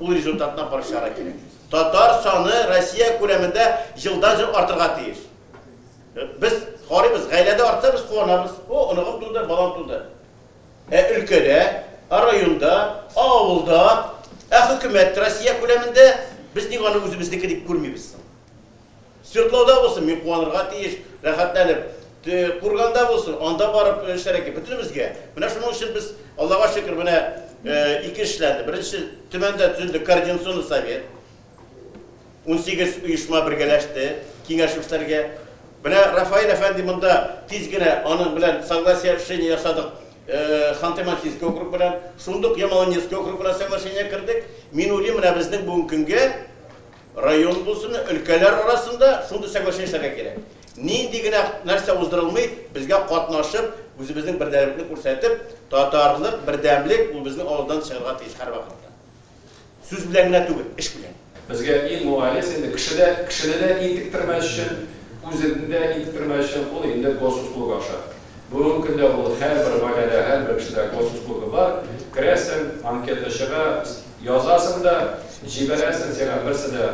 bu rezultatdan barışara gerek. Tatar sanı Rusya ko'lamida yıldan yıl artırga tiyir. Biz haribız, gaylada artsa biz quvonamiz. O onag'im tuldi, balam tuldi. Ülkede, rayonda, avulda, hükümet Rusya ko'lamida biz nigani o'zimizniki deb ko'rmaymiz. Sırtlovda olsun, men quvonirga tiyish, rahatlanib, Kurganda olsun, onda barıp işlerek bütünümüzge. Buna şunun için biz Allah'a şükür buna iki işlendi. Birinci Tümende tüzüldü Koordinasyonlu Sovet. 18 uyuşma birgeleşti, kengaşmışlarga. Buna Rafael Efendi bunda tezgine onun bilen согласие решение yasadık. Xanты-Mansiyskiy okrug bilen, şunduk Yamaloniyskiy okrug bilen соглашение kirdik. Men o'ylayman buna bizning bugungi kunga rayon bulsun, ülkeler arasında şunda соглашение işlerge gerek. nинди генә нәрсә уздырылмый, безгә катнашып, үзебезнең бердәмлекне күрсәтеп, татарлык, бердәмлек ул безнең авыздан чыгарга тиеш һәр вакытта. Сүз белән генә түгел, эш белән. Безгә иң муалис инде кешене дә интектирмәс өчен, үзен дә интектирмәс өчен ул инде госуслуга аша. Бүгенге көндә ул һәрбер гаиләдә, һәрбер кешедә госуслуга бар. Керәсең, анкета чыга, язасың да, җибәрәсең, сиңа берсе дә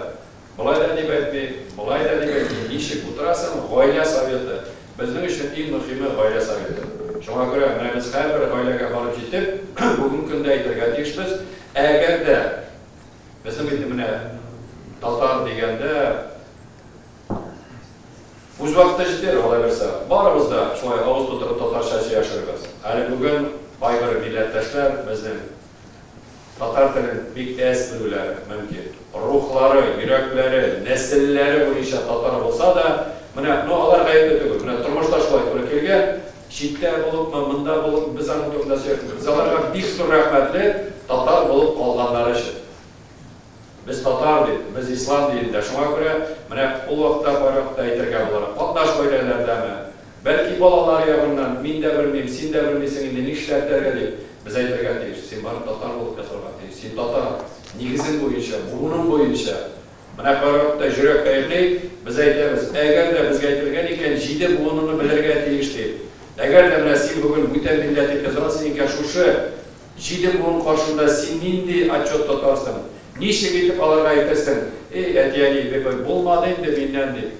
болай да дип әйтми, болай да дип әйтми, ничек утырасың, гаилә советы. Безнең өчен иң мөһиме гаилә советы. Шуңа күрә менә без һәрбер гаиләгә барып җитеп, бүгенге көндә әйтергә тиешбез, әгәр дә безнең инде менә татар дигәндә үз вакытта җитәр, алай булса, барыбыз да шулай авыз тутырып татарча яшәрбез. Әле бүген кайбер милләттәшләр безнең татар телен бик әз белүләре мөмкин. Рухлары, йөрәкләре, нәселләре буенча татар булса да, менә алар гаепле түгел. Менә тормышта шулай туры килгән, читтә булып, монда булып, без аның турында сөйләшәбез. Без аларга бик зур рәхмәтле татар булып калганнары өчен. Biz tatar deyil, biz İslam deyil də. Şuna görə mənə o vaxtda, bayrakda əйтергə bularaq, qatnaş qoylarlərdəmi? Bəlkə balalar yağından, min də bilməyim, sin də bilməysin, indi ne işlərlərə deyil. Biz əйтергə deyil, sen barı tatar olub qəsarqa deyil. Sen tatar, negizin boyunca, burunun boyunca. Mənə bayrakda jürək əyrləyik, biz əйтəmiz. Əgər də biz əйтергən ikən, jide buğununu bilirgə deyiş deyil. Əgər də mənə sen bugün bütün milleti qəzarasın ikən şuşu, jide buğunun qarşında sen nindi atçot tatarsın. Nişe gidip alırga aytırsın, әтияни бебай болмады енді меннен деп.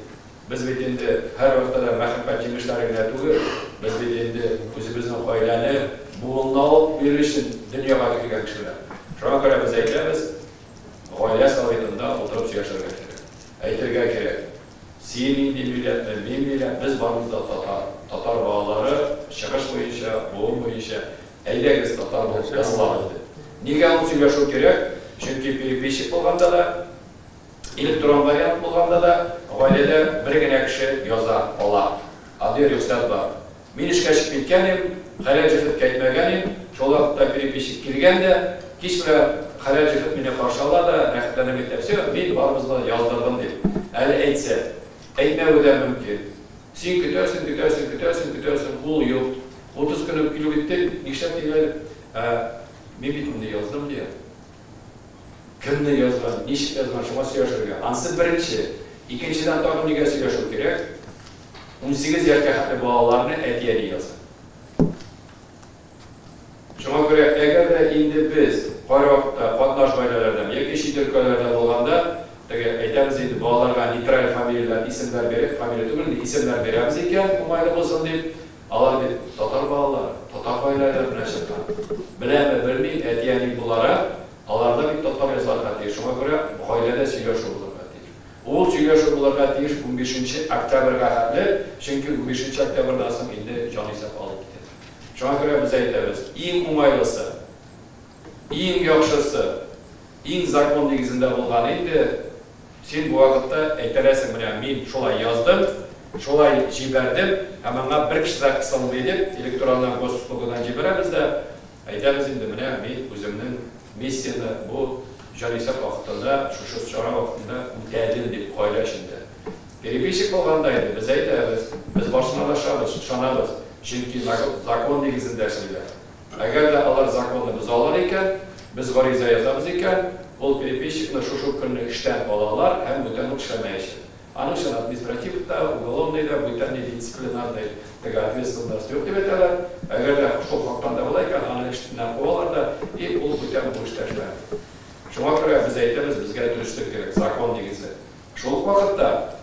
Біз бет енді her вақытта мәхәббәт жеңішләріне түгел, біз бет енді өзіміздің гаиләне буынлау берішін дүнияға келген кішілер. Шуңа görə біз әйтәбез, гаилә советында отырып сөйләшергә кирәк. Әйтергә кирәк. Сен инде милләтме, мен милләт, біз барымызда татар. Татар балалары шығыш буенча, буын буенча, әйдәгез татар булып ясалабыз деп. Нигә ул сөйләшү кирәк? Çünkü переписчик болғанда да, электрон вариант болғанда да, гаиләдә бер генә кеше яза ала. Адый рөхсәт бар. Мин эшкә чыгып киткәнем, хәләл җефет әйтмәгәнем, шул вакытта переписчик килгән дә, кич белән хәләл җефет мине каршы ала да, рәхәтләнеп әйтәсе, мин барыбызны яздырдым дип. Әле әйтсә, әйтмәү дә мөмкин. Син көтәсең, ул юк. 30 көн килеп киттек, нишләп дигән, мин бит моны яздым дип. Кімні yazған, нешік yazған, шуңа сөйләшергә. Ансы беренче, икенчедән тагын нигә сөйләшү кирәк? 18 яшькә хәтле балаларны әтияни яза. Шуңа күрә, әгәр дә инде без кайвакытта катнаш гаиләләрдән яки чит өлкәләрдә булганда, теге әйтәбез инде балаларга нейтраль фамилиялар, исемләр биреп, фамилия түгел, исемләр бирәбез икән, уңайлы булсын дип, алар бит татар балалар, татар гаиләләр белән чыккан. Беләме, белмим, әтияни буларак аларда бик татар язарга тиеш. Шуңа күрә гаиләдә сөйләшү булырга тиеш. Ул сөйләшү булырга тиеш 15 октябрьгә хәтле, чөнки 15 октябрьдән соң инде җанисәп алып китә. Шуңа күрә без әйтәбез, иң уңайлысы, иң яхшысы, иң закон нигезендә булган инде син бу вакытта әйтәләсең, менә мин шулай яздым, шулай җибәрдем, һәм аңа бер кеше дә кысылмый дип, электроннан госуслугадан җибәрәбез дә, әйтәбез инде, менә мин үземнең миссияны bu җанисәп вакытында, шушы чара вакытында үтәдем дип гаилә эчендә. Переписчик булганда инде без әйтәбез, без башына лашабыз, ышанабыз, чөнки закон нигезендә эшлиләр. Әгәр дә алар законны бозалар икән, без гариза язабыз икән, ул переписчикны шушы көнне эштән алалар һәм бүтән эшләмәячәк. Аның өчен административта, уголовныйда, бүтән дисциплинарный ответственность юк дип әйтәләр. Әгәр дә шул вакытта була икән, аны эштән куалар да, и ул бүтән бу эштә эшләр. Шуңа күрә без әйтәбез, безгә дөрестлек кирәк, закон нигезе. Шул вакытта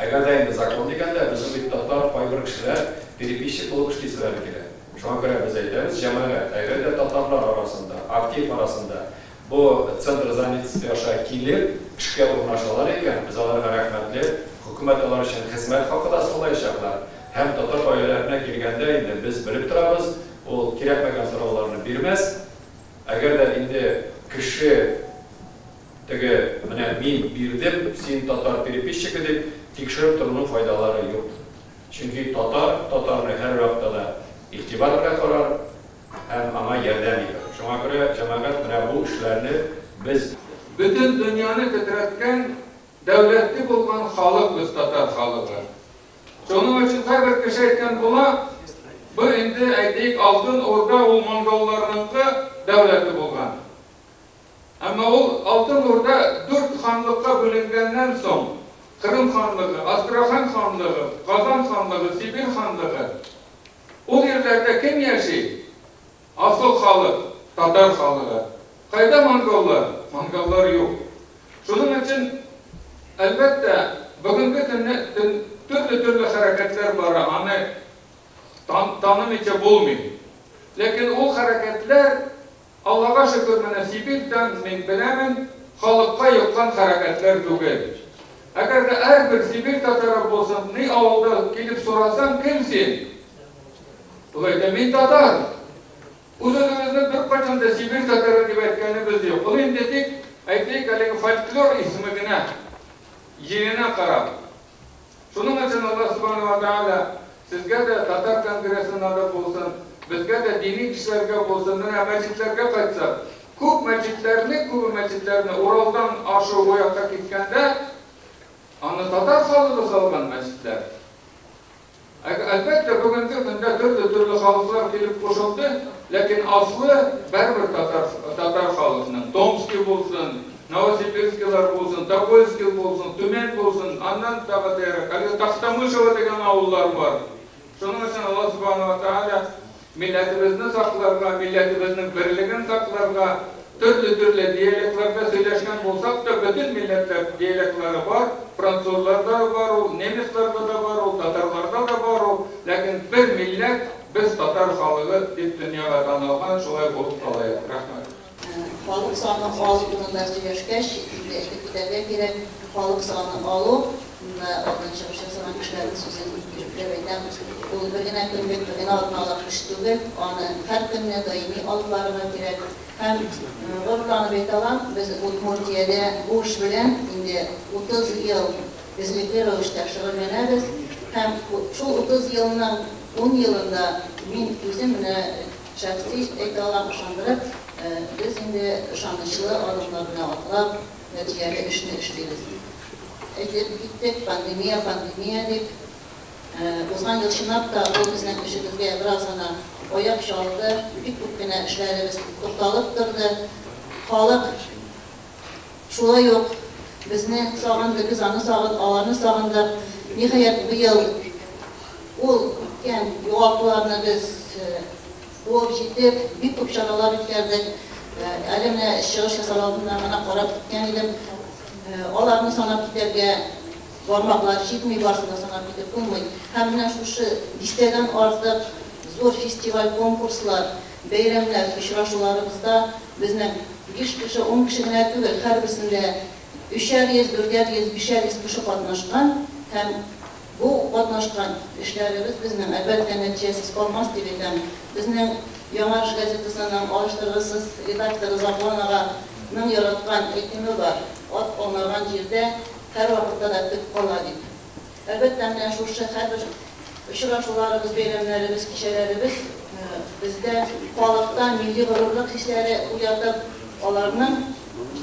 әгәр дә инде закон дигәндә, безнең бит татар кайбер кешеләр переписчик булып эшләр кирәк. Шуңа күрә без әйтәбез, җәмәгать, әгәр дә татарлар арасында, актив арасында bu центр занятости аша килеп, эшкә урнашалар икән, без аларга рәхмәтле, хөкүмәт алар өчен хезмәт хакы да сайлаячаклар. Һәм татар гаиләләренә килгәндә инде без белеп торабыз, ул кирәкмәгән сорауларны бирмәс. Әгәр дә инде кеше теге, менә мин бирдем, син татар переписчигы дип тикшереп торуның файдалары юк. Чөнки татарны һәр вакытта да игътибар белән карар һәм аңа ярдәм итәр. Шуңа күрә җәмәгать менә бу эшләрне без bütün dünyanı titrətken devletli bulgan халык biz татар халыгы. Şunun için kayber kişi etken buna, bu indi aytayık altın orada o Mongollarınki devleti bulgan. Ama o altın orada 4 hanlıkka bölüngenden son, Kırım Hanlığı, Astrakhan Hanlığı, Kazan Hanlığı, Sibir Hanlığı, o yerlerde kim yaşıyor? Asıl halık, Tatar halığı. Kayda Mongollar? Mongollar yok. Şunun için elbette bugünkü türlü hareketler var, hani tanımayınca bulmuyor. Lakin o hareketler Allah'a şükür bana Sibir'den men bilemen halkka yıkan hareketler değil. Eğer de her bir Sibir Tatarı olsan, ne avulda gelip sorasan kimsin? Dolayısıyla men Tatar. Uzunumuzda bir kaçında Sibir Tatarı gibi etkeni yok. Onu dedik, aytayık aleyhi folklor ismine, yerine karab. Şunun için Allah subhanahu wa ta'ala sizge de Tatar Kongresi'nin adı olsun, bizge de dini kişilerge olsun, meçitlerge kaçsak, köp meçitlerini Ural'dan aşağı o yakta gitgende, anı Tatar halığı salgan meçitler. Elbette bugünkü günde türlü halıklar gelip koşuldu, lakin aslı bir Tatar halığının, Tomski olsun, Novosibirskiler olsun, Topoyski olsun, Tümen olsun, andan tabi diyerek, Taxtamışova degen avullar var. Şunun için Allah subhanahu wa ta'ala milletimizni saklarga, milletimizin birligini saklarga, türlü diyaleklerde söyleşken bolsak da bütün milletler diyalekleri var, Fransızlarda var, Nemeslarda da var, Tatarlarda da var, lakin bir millet biz Tatar halığı dip dünyaya tanılgan şolay bolup kalayat. Rahmet. Balık sağını aldığında söyleşkeş, etkilerine gerek balık sağını alıp, ondan çalışan zaman kişilerin sözünü yürütlemeyen, bu birine kılmak, birine adına alakıştığı, onu her gününe daimi alıplarına gerek. Hem ortalarını beytalan, biz Udmurtiyada bu iş bilen, indi 30 yıl bizlikler o işte şığırmeneriz. Hem şu 30 yılından 10 yılında bizimle şahsi ekdalan ışandırıp, biz indi ışanışlı adımlarına atlap, neticeli işini işleriz. Gittik pandemiya deyip, uzman yıl şınap da o bizden işimizge biraz oyak şaldı, bir güne işlerimiz kurtalıp durdu. Halık şula yok, bizni sağındı, biz alanı sağındı. Nihayet bu yıl yoğaltılarını biz bulup gittik, bir küp şaralar bitkerdik. Elimle şığış yasalarından bana qarab gitken idim. Onlarını sanap giderge varmaklar, gitmeyi varsında sanap gidip bulmayı. Hem şu listeden artık zor festival, konkurslar, beyramlar, işraşularımızda bizden 5 kişi, 10 kişi gene değil, her birisinde 3'er yüz, 4'er yüz, 5'er yüz kişi katnaşkan. Hem bu katnaşkan işlerimiz bizden elbette neticesiz kalmaz diyelim. Bizden Yamarış gazetesinden alıştırısız redaktörü Zapan Ağa'nın yaratkan eğitimi var. Ot olmayan yerde her vakitte de tık koladı. Elbette şu her bir işraşularımız, beyramlarımız, kişilerimiz bizde kalıpta milli gururluk hisleri uyatıp onların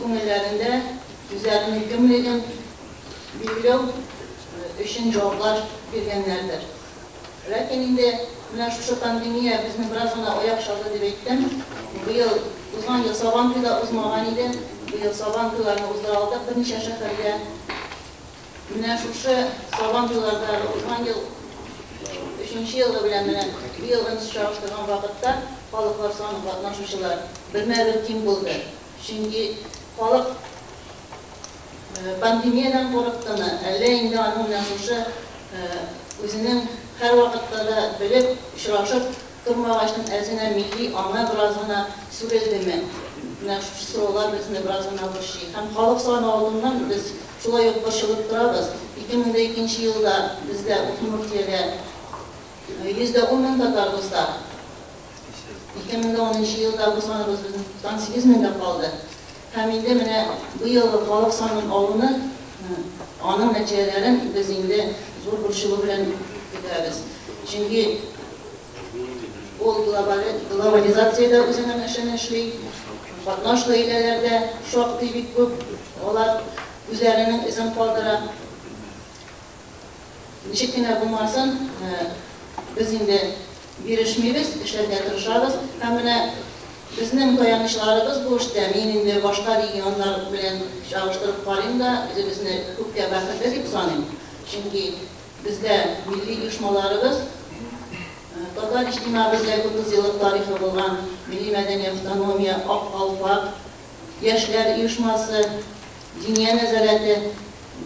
konularında üzerine gömülgen bilgiler için cevaplar vergenlerdir. Lakin indi şu pandemiya bizni biraz ona oyak şaldı debektim. Bu yıl uzman yıl Sabancı'da uzmagan idi. Bu yıl Sabancı'larını uzduraldık. Bir neçe şehirde şu Sabancı'larda uzman yıl 3. yılda bilen bir yılın çalıştırgan vakitte balıklar sonu katnaşmışlar. Bir kim buldu. Şimdi balık pandemiyadan korktuğunu, elle indi anımla özünün her vakitte de bilip, işraşıp durmağaçın ezine milli ana birazına süreldimi. Şu sorular bizimle birazına bir şey. Hem halk sağını aldığından biz şulay yok başılıp durarız. 2002 yılda bizde Udmurtiyada %10'un Tatarımızda. 2010 yılda bu sanırız bizim 98 minde kaldı. Hem indi bu yıl halk sağının alını, onun neticelerin biz indi zor burşulu bilen gideriz. Çünkü o globalizasyada üzerinden işini işleyip, katnaşlı ilerlerde şu aktivik köp, onlar üzerinin izin kaldıran Ничек кенә булмасын, без инде бирешмибез, эшләргә тырышабыз. Һәм менә безнең таянычларыбыз бу эштә. Мин инде башка регионнар белән чагыштырып карыйм да, безне күпкә бәхетле дип саныйм. Чөнки бездә милли оешмаларыбыз, татар иҗтимагыбызда 30 еллык тарихы булган милли мәдәни автономия, Ак Калфак, Яшьләр оешмасы, Диния нәзарәте,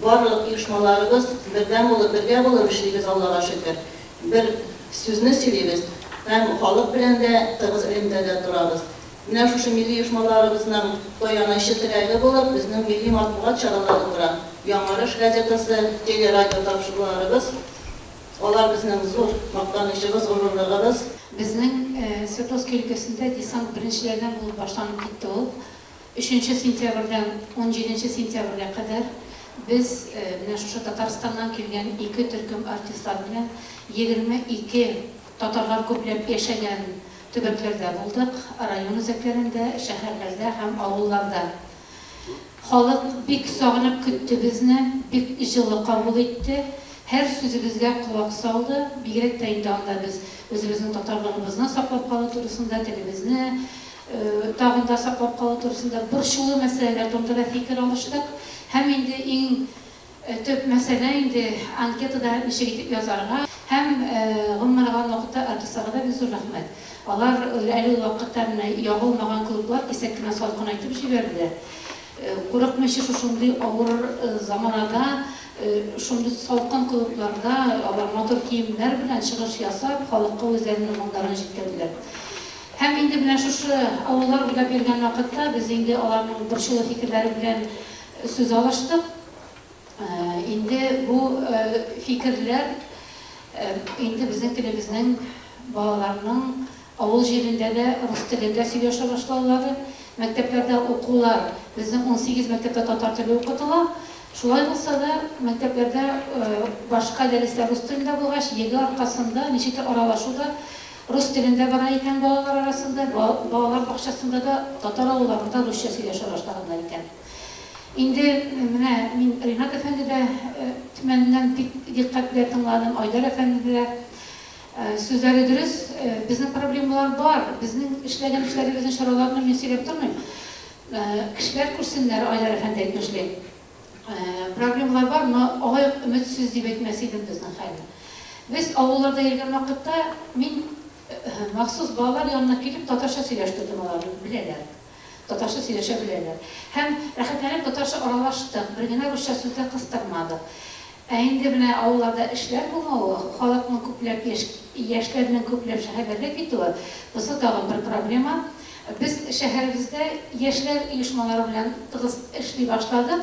барлык оешмаларыбыз бергә булып эшлибез, Аллага шөкер. Бер сүзне сөйлибез һәм халык белән дә тыгыз элемтәдә торабыз. Менә шушы милли оешмаларыбызның таянычы терәге булып, безнең милли матбугат чаралары тора. Яңарыш газетасы, телерадио тапшыруларыбыз, алар безнең зур мактанычыбыз, горурлыгыбыз. Безнең Свердловск өлкәсендә десант беренчеләрдән булып башланып китте ул. 3 сентябрьдән 17 сентябрьгә кадәр biz менә шушы Татарстаннан килгән 2 төркем артистлар белән 22 татарлар күпләп яшәгән төбәкләрдә булдык, район үзәкләрендә, шәһәрләрдә һәм авылларда. Халык бик сагынып көтте безне, бик җылы кабул итте. Һәр сүзебезгә кулак салды. Бигрәк тә инде анда без үзебезнең татарлыгыбызны саклап калу турысында, телебезне тагын да саклап калу турысында борчулы мәсьәләләр турында фикер алыштык. Һәм инде иң төп мәсьәлә инде анкетада ничек итеп язарга һәм гомумән вакытта артистларга да зур рәхмәт. Алар әле вакытта ягылмаган клублар кисәк кенә салкын әйтеп җибәрделәр. Курыкмыйча шушындый авыр заманада, шундый салкын клубларда алар матур киемнәр белән чыгыш ясап, халыкка үзләренең моңнарын җиткерделәр. Һәм инде белән шушы авыллар буйлап йөргән вакытта без инде аларның борчулы фикерләре белән сүз алыштык. Инде бу фикерләр инде безнең телебезнең балаларның авыл җирендә дә рус телендә сөйләшә башлаулары, мәктәпләрдә укулар, безнең 18 мәктәптә татар теле укытыла. Шулай булса да, мәктәпләрдә башка дәресләр рус телендә булгач, еге аркасында ничектер аралашуда рус телендә бара икән балалар арасында, балалар бакчасында да татар авылларында русча сөйләшә башлаганнар икән. Инде менә мин Ринат әфәндедә төмәннән бик диккәтле тыңладым, Айдар әфәндедә сүзләре дөрес, безнең проблемалар бар, безнең эшләгән эшләребезнең чараларны мин сөйләп тормыйм. Кешеләр күрсеннәр, Айдар әфәнде әйтмешли. Проблемалар бар, но алай өметсез дип әйтмәс идем безнең хәлне. Без авылларда йөргән вакытта мин махсус балалар янына килеп татарча сөйләштем, алар беләләр. Татарча сөйләшә беләләр. Һәм рәхәтләнеп татарча аралаштык, бер генә русча сүздә кыстырмадык. Инде менә авылларда эшләр булмавы, халыкның күпләп яшьләрнең күпләп шәһәрләргә китүе, бу тагын бер проблема. Без шәһәребездә яшьләр оешмалары белән тыгыз эшли башладык.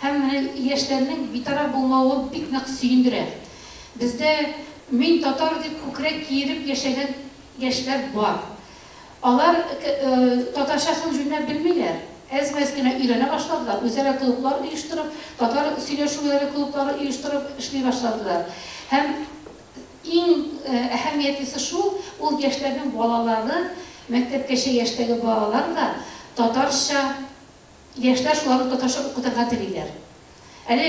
Һәм менә яшьләрнең битараф булмавы бик нык сөендерә. Бездә мин татар дип күкрәк киереп яшәгән яшьләр бар. Алар татарчасын җүнләп белмиләр. Әз-мәз генә өйрәнә башладылар. Үзара клублар оештырып, татар сөйләшүләре клублары оештырып эшли башладылар. Һәм иң әһәмиятлесе шул, ул яшьләрнең балалары, мәктәпкәчә яшьтәге балалар да татарча, яшьләр шуларны татарча укытырга телиләр. Әле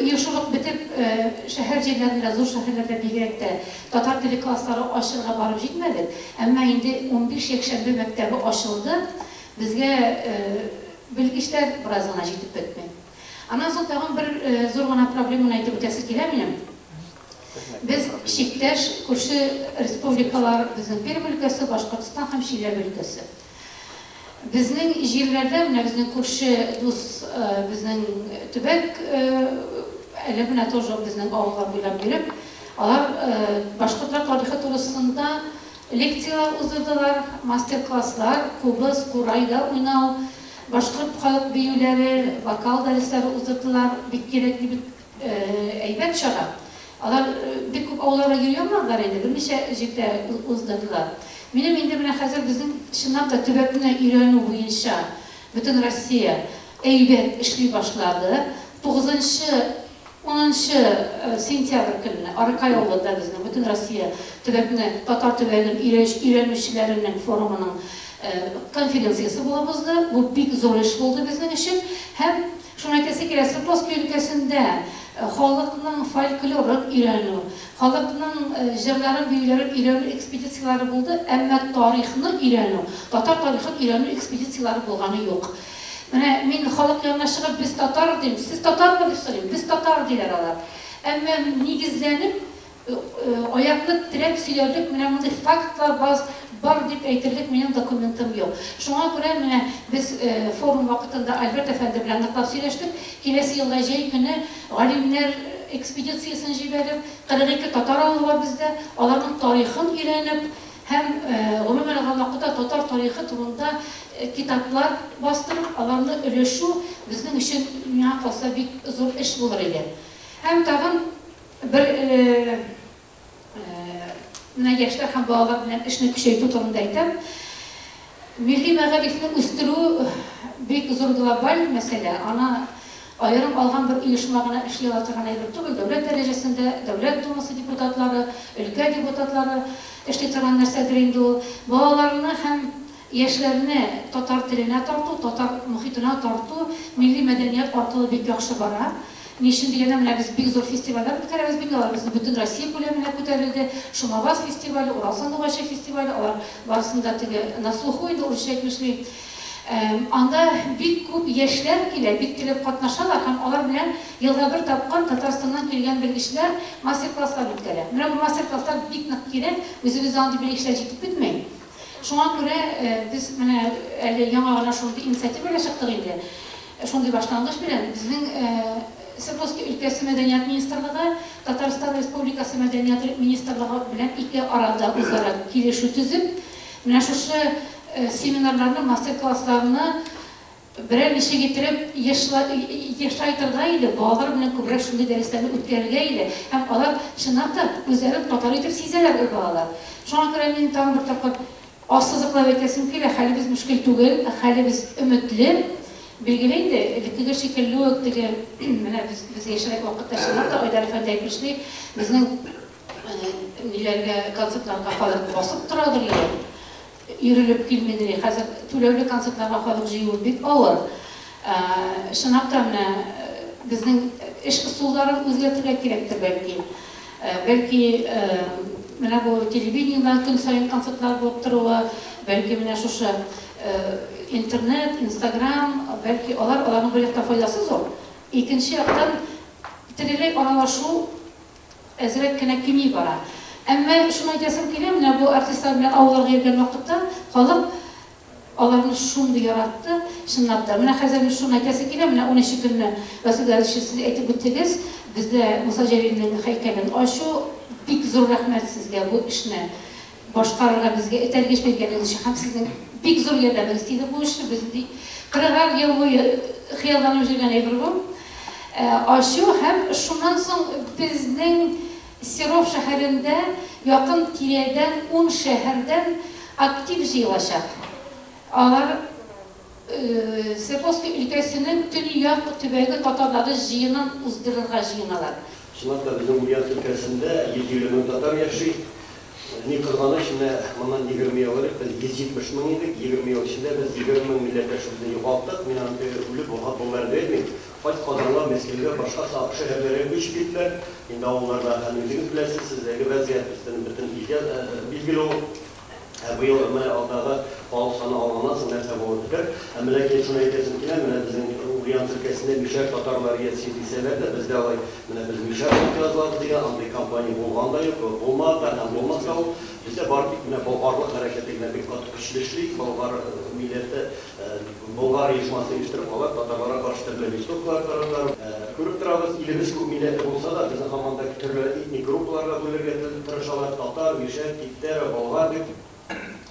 оешылык бетеп, шәһәр җирләрендә, зур шәһәрләрдә бигрәк тә татар теле класслары ачырга барып җитмәдек. Әмма инде 15 якшәмбе мәктәбе ачылды. Безгә белгечләр бераз гына җитеп бетми. Аннан соң тагын бер зур гына проблеманы әйтеп үтәсе килә минем. Без чиктәш күрше республикалар, безнең Пермь өлкәсе, Башкортстан һәм Чиләбе өлкәсе. Безнең җирләрдә, менә безнең күрше дус, безнең төбәк, әле менә тоже безнең авыллар буйлап йөреп, алар башкортлар тарихы турысында лекциялар уздырдылар, мастер-класслар, кубыз, курайда уйнау, башкорт халык биюләре, вокал дәресләре уздырдылар, бик кирәкле, бик әйбәт чара. Алар бик күп авылларга йөргәннәр инде, берничә җирдә уздырдылар. Минем инде менә хәзер безнең чыннан да төбәкне өйрәнү буенча бөтен Россия әйбәт эшли башлады. 9-10 сентябрь көнне Аракай авылында безнең бөтен Россия төбәкне, татар төбәген өйрәнүчеләренең форумының конференциясы булып узды. Бу бик зур эш булды безнең өчен. Һәм шуны әйтәсе килә, Свердловск өлкәсендә халыкның фольклорын өйрәнү, халыкның җырларын, бөйләрен өйрәнү экспедициялары булды, әмма тарихны өйрәнү, татар тарихын өйрәнү экспедициялары булганы юк. Менә мин халык янына чыгып, без татар дим, сез татармы дип сорыйм, без татар диләр алар. Әмма нигезләнеп, аякны терәп сөйләрлек, менә мондый фактлар бар дип әйтерлек минем документым юк. Шуңа күрә менә без форум вакытында Альберт әфәнде белән ныклап сөйләштек. Киләсе елда җәй көне галимнәр экспедициясын җибәреп, 42 татар авылы бар бездә, аларның тарихын өйрәнеп, һәм гомумән алганда татар тарихы турында китаплар бастырып, аларны өләшү безнең өчен миңа калса бик зур эш булыр иде. Һәм тагын бер менә яшьләр һәм балалар белән эшне көчәйтү турында әйтәм. Милли мәгарифне үстерү бик зур глобаль мәсьәлә. Аны аерым алган бер оешма гына эшли ала торган әйбер түгел. Дәүләт дәрәҗәсендә дәүләт думасы депутатлары, өлкә депутатлары эшли торган нәрсәдер инде ул. Балаларны һәм яшьләрне татар теленә тарту, татар мөхитенә тарту милли мәдәният аркылы бик яхшы бара. Нишин дигәндә менә без бик зур фестивальләр үткәрәбез бит, алар безнең бөтен Россия күләмендә күтәрелде. Шумабас фестивале, Уралсан Дугача фестивале, алар барысында теге на слуху иде урысча әйтмешли. Анда бик күп яшьләр килә, бик килеп катнашалар һәм алар белән елда бер тапкан Татарстаннан килгән белгечләр мастер-класслар үткәрә. Менә бу мастер-класслар бик нык кирәк, үзебез андый белгечләр җитеп бетмәй. Шуңа күрә без менә әле яңа гына шундый инициативага чыктык инде. Шундый башлангыч белән безнең Свердловский өлкәсе мәдәният министрлыгы, Татарстан Республикасы мәдәният министрлыгы белән ике арада үзара килешү төзеп, менә шушы семинарларны, мастер-классларны берәр ничә китереп яшайтырга иде, балалар белән күбрәк шундый дәресләрне үткәрергә иде. Һәм алар чынлап та үзләрен татар итеп сизәләр балалар. Шуңа күрә мин тагын бер тапкыр ассызыклап әйтәсем килә, хәле без мөшкил түгел, хәле без өметле. Билгеле инде, элеккеге шикелле үк теге менә без яшәргә вакытта чынлап та Айдар әфәнде әйтмешли, безнең ниләргә концертларга халык басып торадыр иде. Йөрелеп килмәде. Хәзер түләүле концертларга халык җыюы бик авыр. Чынлап та менә безнең эш ысулларын үзгәртергә кирәктер бәлки. Бәлки менә бу телевидениеда көн сайын концертлар булып торуы, бәлки менә шушы интернет, Instagram, бәлки аларның бер якта файдасы зур. Икенче яктан тирелек аралашу әзрәк кенә кими бара. Әмма шуны әйтәсем килә, менә бу артистлар белән авылларга йөргән вакытта халык аларны шундый яратты, чынлап та. Менә хәзер шуны әйтәсе килә, менә 13 көнне Василий сез әйтеп үттегез, бездә Муса Җәлилнең һәйкәлен ачу, бик зур рәхмәт сезгә бу эшне башкарырга безгә этәргеч биргәнегез өчен һәм сезнең бик зур ярдәмегез тиде бу эшне бездә 40 ел буе хыялланып жүргән әйбер бу. Ачу һәм шуннан соң безнең Серов шәһәрендә якын тирәдән 10 шәһәрдән актив җыелачак. Алар Свердловский өлкәсенең төньяк төбәге татарлары җыенын уздырырга җыеналар. Чынлап та безнең Ульяновск өлкәсендә 750 мең татар яши. Ни кызганыч, менә моннан 20 ел элек без 170 мең идек, 20 ел эчендә без 20 мең милләттәшебезне югалттык. Мин аны үлеп булганнар дәймен. Файт кадрлар Мәскәүгә, башка шәһәрләргә күчеп киттеләр. Инде авылларда хәмилегез беләсез, сездәге вазият безнең бөтен илгә билгеле ул. Бу ел менә алдагы халык саны алганнан соң нәрсә булды? Ләкин шуны әйтәсем килә, менә безнең Ульяновск өлкәсендә мишәр татарлар ясый дисәләр дә, бездә алай менә без мишәр язлар дигән андый компания булган да юк, булмады һәм булмаска ул. Бездә бар тик менә болгарлык хәрәкәте генә бик каты көчле эшли, болгар милләте болгар оешмасы оештырып алар, татарларга каршы төрле листовкалар тараталар. Күреп торабыз, илебез күп милләт булса да, безнең һаман да төрле этник группаларга бүләргә тырышалар, татар, мишәр, тиктәр, болгар дип.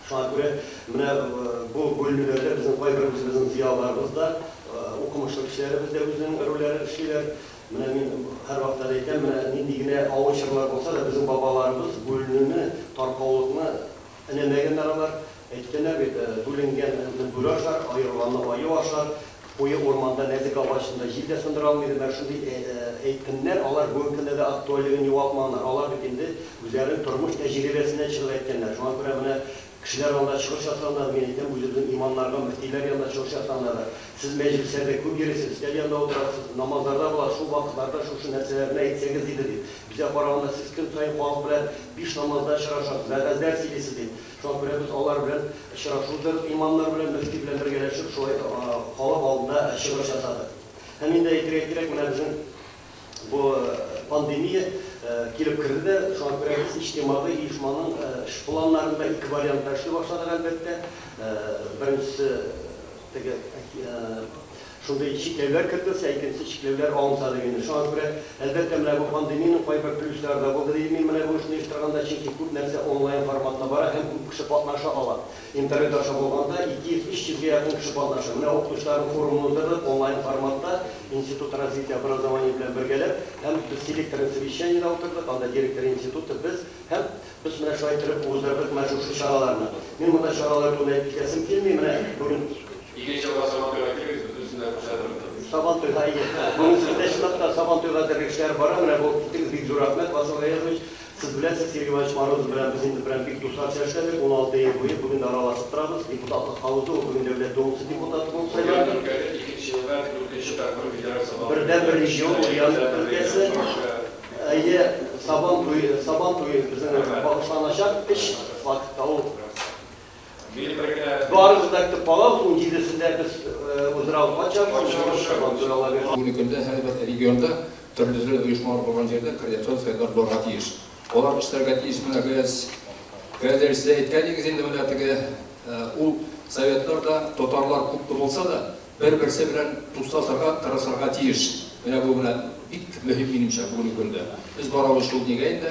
Шуңа күрә менә бу бүлмәләрдә безнең кайберебез безнең зыялыларыбыз да, укымышлы кешеләребез дә үзенең рольләрен эшлиләр. Менә мин һәр вакытта әйтәм, менә нинди генә авыл чырлар булса да, безнең бабаларыбыз бүлнене, таркаулыкны энемәгәннәр алар. Әйткәннәр бит, бүленгән бүре ашар, аерылганны аю ашар, куе урманда нәзек агачында җил дә сындыра алмый. Менә шундый әйткәннәр, алар бүгенге көндә дә актуальлыгын югалтмаганнар. Алар бит инде үзләренең тормыш тәҗрибәсеннән чыгып әйткәннәр. Шуңа күрә менә kişiler yanında çıkış yasanlar, milletten vücudun imanlarına, müftüler yanında çıkış yasanlar, siz meclislerde көп yerisiz, ister yanında oturasınız, namazlarda var, şu vakıtlarda şu nerselerine etseniz idi deyip, bize kararında siz gün sayın halk bilen 5 namazda şıraşarsınız, zaten ders ilesi deyip, şu an biz onlar bilen şıraşırdır, imanlar bilen, müftü bilen birgeleşir, şu halk aldığında şıraş yasadık. Hemen de etirek bizim bu pandemiya kelip kirdi de, şu an biz içtimai uyuşmanın iş planlarında 2 varyant taşıy başladık elbette. Birincisi şunday çeklevler kiritilse, ikincisi çeklevler alınsa degeni. Şu an elbette bu pandemiyanın kayba plusları da boldu deyim. Mana bu işni iştirganda çünki ko'p narsa onlayn formatda bor, hem ko'p kishi qatnasha oladi. Internet aşa bo'lganda 200-300 ga yaqin kishi qatnashadi. Mana o'qituvchilarning forumida onlayn formatda Institut развития образования bilan birgalab, hem biz selektor совещаниеda o'tirdik, anda direktor instituti biz mana shu aytirib o'zladik mana shu charalarni. Men bunda charalar to'liq aytib ketsim kelmaydi. Mana bugun İkinci basamağa göre Sabantoy hayır. Bunun teşkilatta Sabantoy'da işler var ama bu bir zor rahmet vasıfı yazmış. Siz biləsiniz Sergey Ivanoviç Morozov bilen biz indi bilen bir dostlar çalıştık. 16 yıl boyu bugün de aralaşıp durabız. Deputatlık havuzda o bugün devlet doğumlusu deputatı oldu sayılır. Birden bir iş yok. Uyanık ülkesi. Sabantoy bizim bağışlanacak iş vakitte oldu. Barızdaki palavuz 17'sinde biz uzralıp açarız. Bugünkü gündə hər bir regionda türlü uyuşmalar olan yerdə koordinasiya sayılar doğru tiyir. Onlar işlərə tiyir. Mənə gözlər sizə aytqanınız indi mənə o sovetlər də totarlar kuptu bolsa da bir-birisi bilan tustasarga, tarasarga tiyir. Mənə bu big mühim menimçə bugünkü gündə. Biz barabız şul degəndə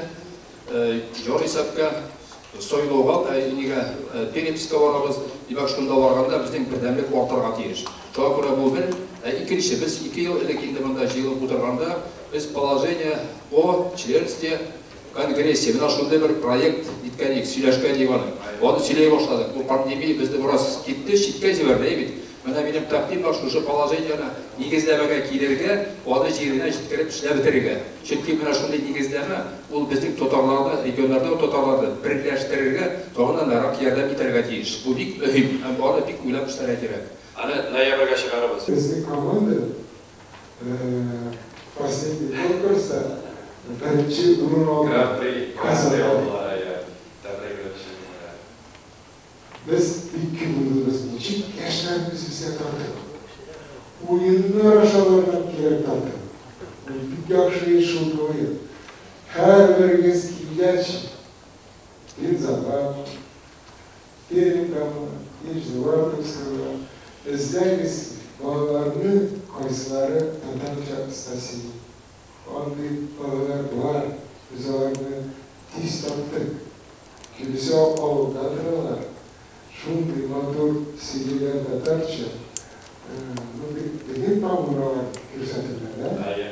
jor hesabka soyluğa, Переписке барабыз, демек шунда барганда біздің бірдәмлек артырга тиеш. Шуңа күрә бу бер, икенче без 2 ел элек инде монда җыелып утырганда без положение о членстве Конгрессе, менә шундай бер проект иткәнек, сөйләшкән дигән. Аны сөйләй башладык. Бу пандемия безне бераз китте, читкә җибәрде бит. Менә минем тәкъдим бар шушы положениене нигезләмәгә килергә, аны җиренә җиткереп эшләп бетерергә. Чөнки менә шундый нигезләмә ул безнең татарларны, регионнарда татарларны берләштерергә, тагын нарак ярдәм итәргә тиеш. Бу бик мөһим, һәм аны бик уйлап эшләргә кирәк. Аны ноябрьгә чыгарабыз. Безнең команда последний конкурста birinchi o'rin oldi. Biz 2 yilimiz için gençlerimiz bize tarttık. Oyunlar aşağılardan gerek tarttık. Bir yakşı yaşıldı oyun. Her biriniz ilginç bir zaman, bir imkanı, bir zavarlık sıra, izleyiniz bağlarını, kayısıları tatarca istasıydı. Onday balalar var, biz onlarni tez topdik. Kimisi olgandirlar. Shunday motor siylar tatarcha. Degan ma'murlar ko'rsatiladi.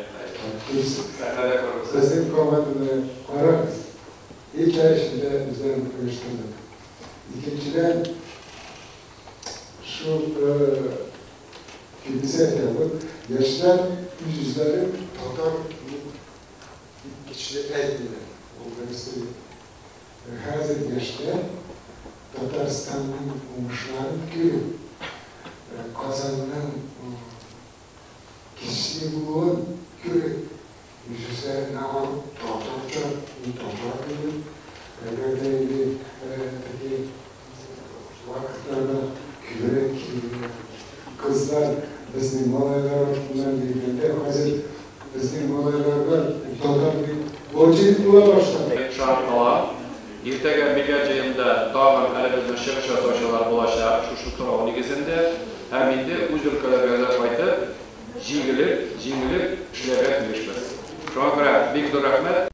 Bizning komandani qaramiz. İlk ayışında bizlerin uyuşturdik. İkinciden şu kimisi aytadi, yaşlar yüzleri Tatar kişiler aytdilar. Hazır yaşta Tatarstan'ın uğuşlarını görüp Kazan'ın kişi bulun görüp yüzlerine alıp Tatarca görüp böyleydi vakıtlarda kürek kızlar bizning malaylar bilan birlikte hazır bizning malaylarga Tatar bir borçluk bo'la boshladi. Şartlar ertaga Megajayında dağın halibizni шығыш жасаушылар bo'lacak. Şu so'roq negizinde ham endi o'z өлкәләргә qaytib, jingilib ishlashga kirishmiz. Shunga ko'ra, bek rahmat.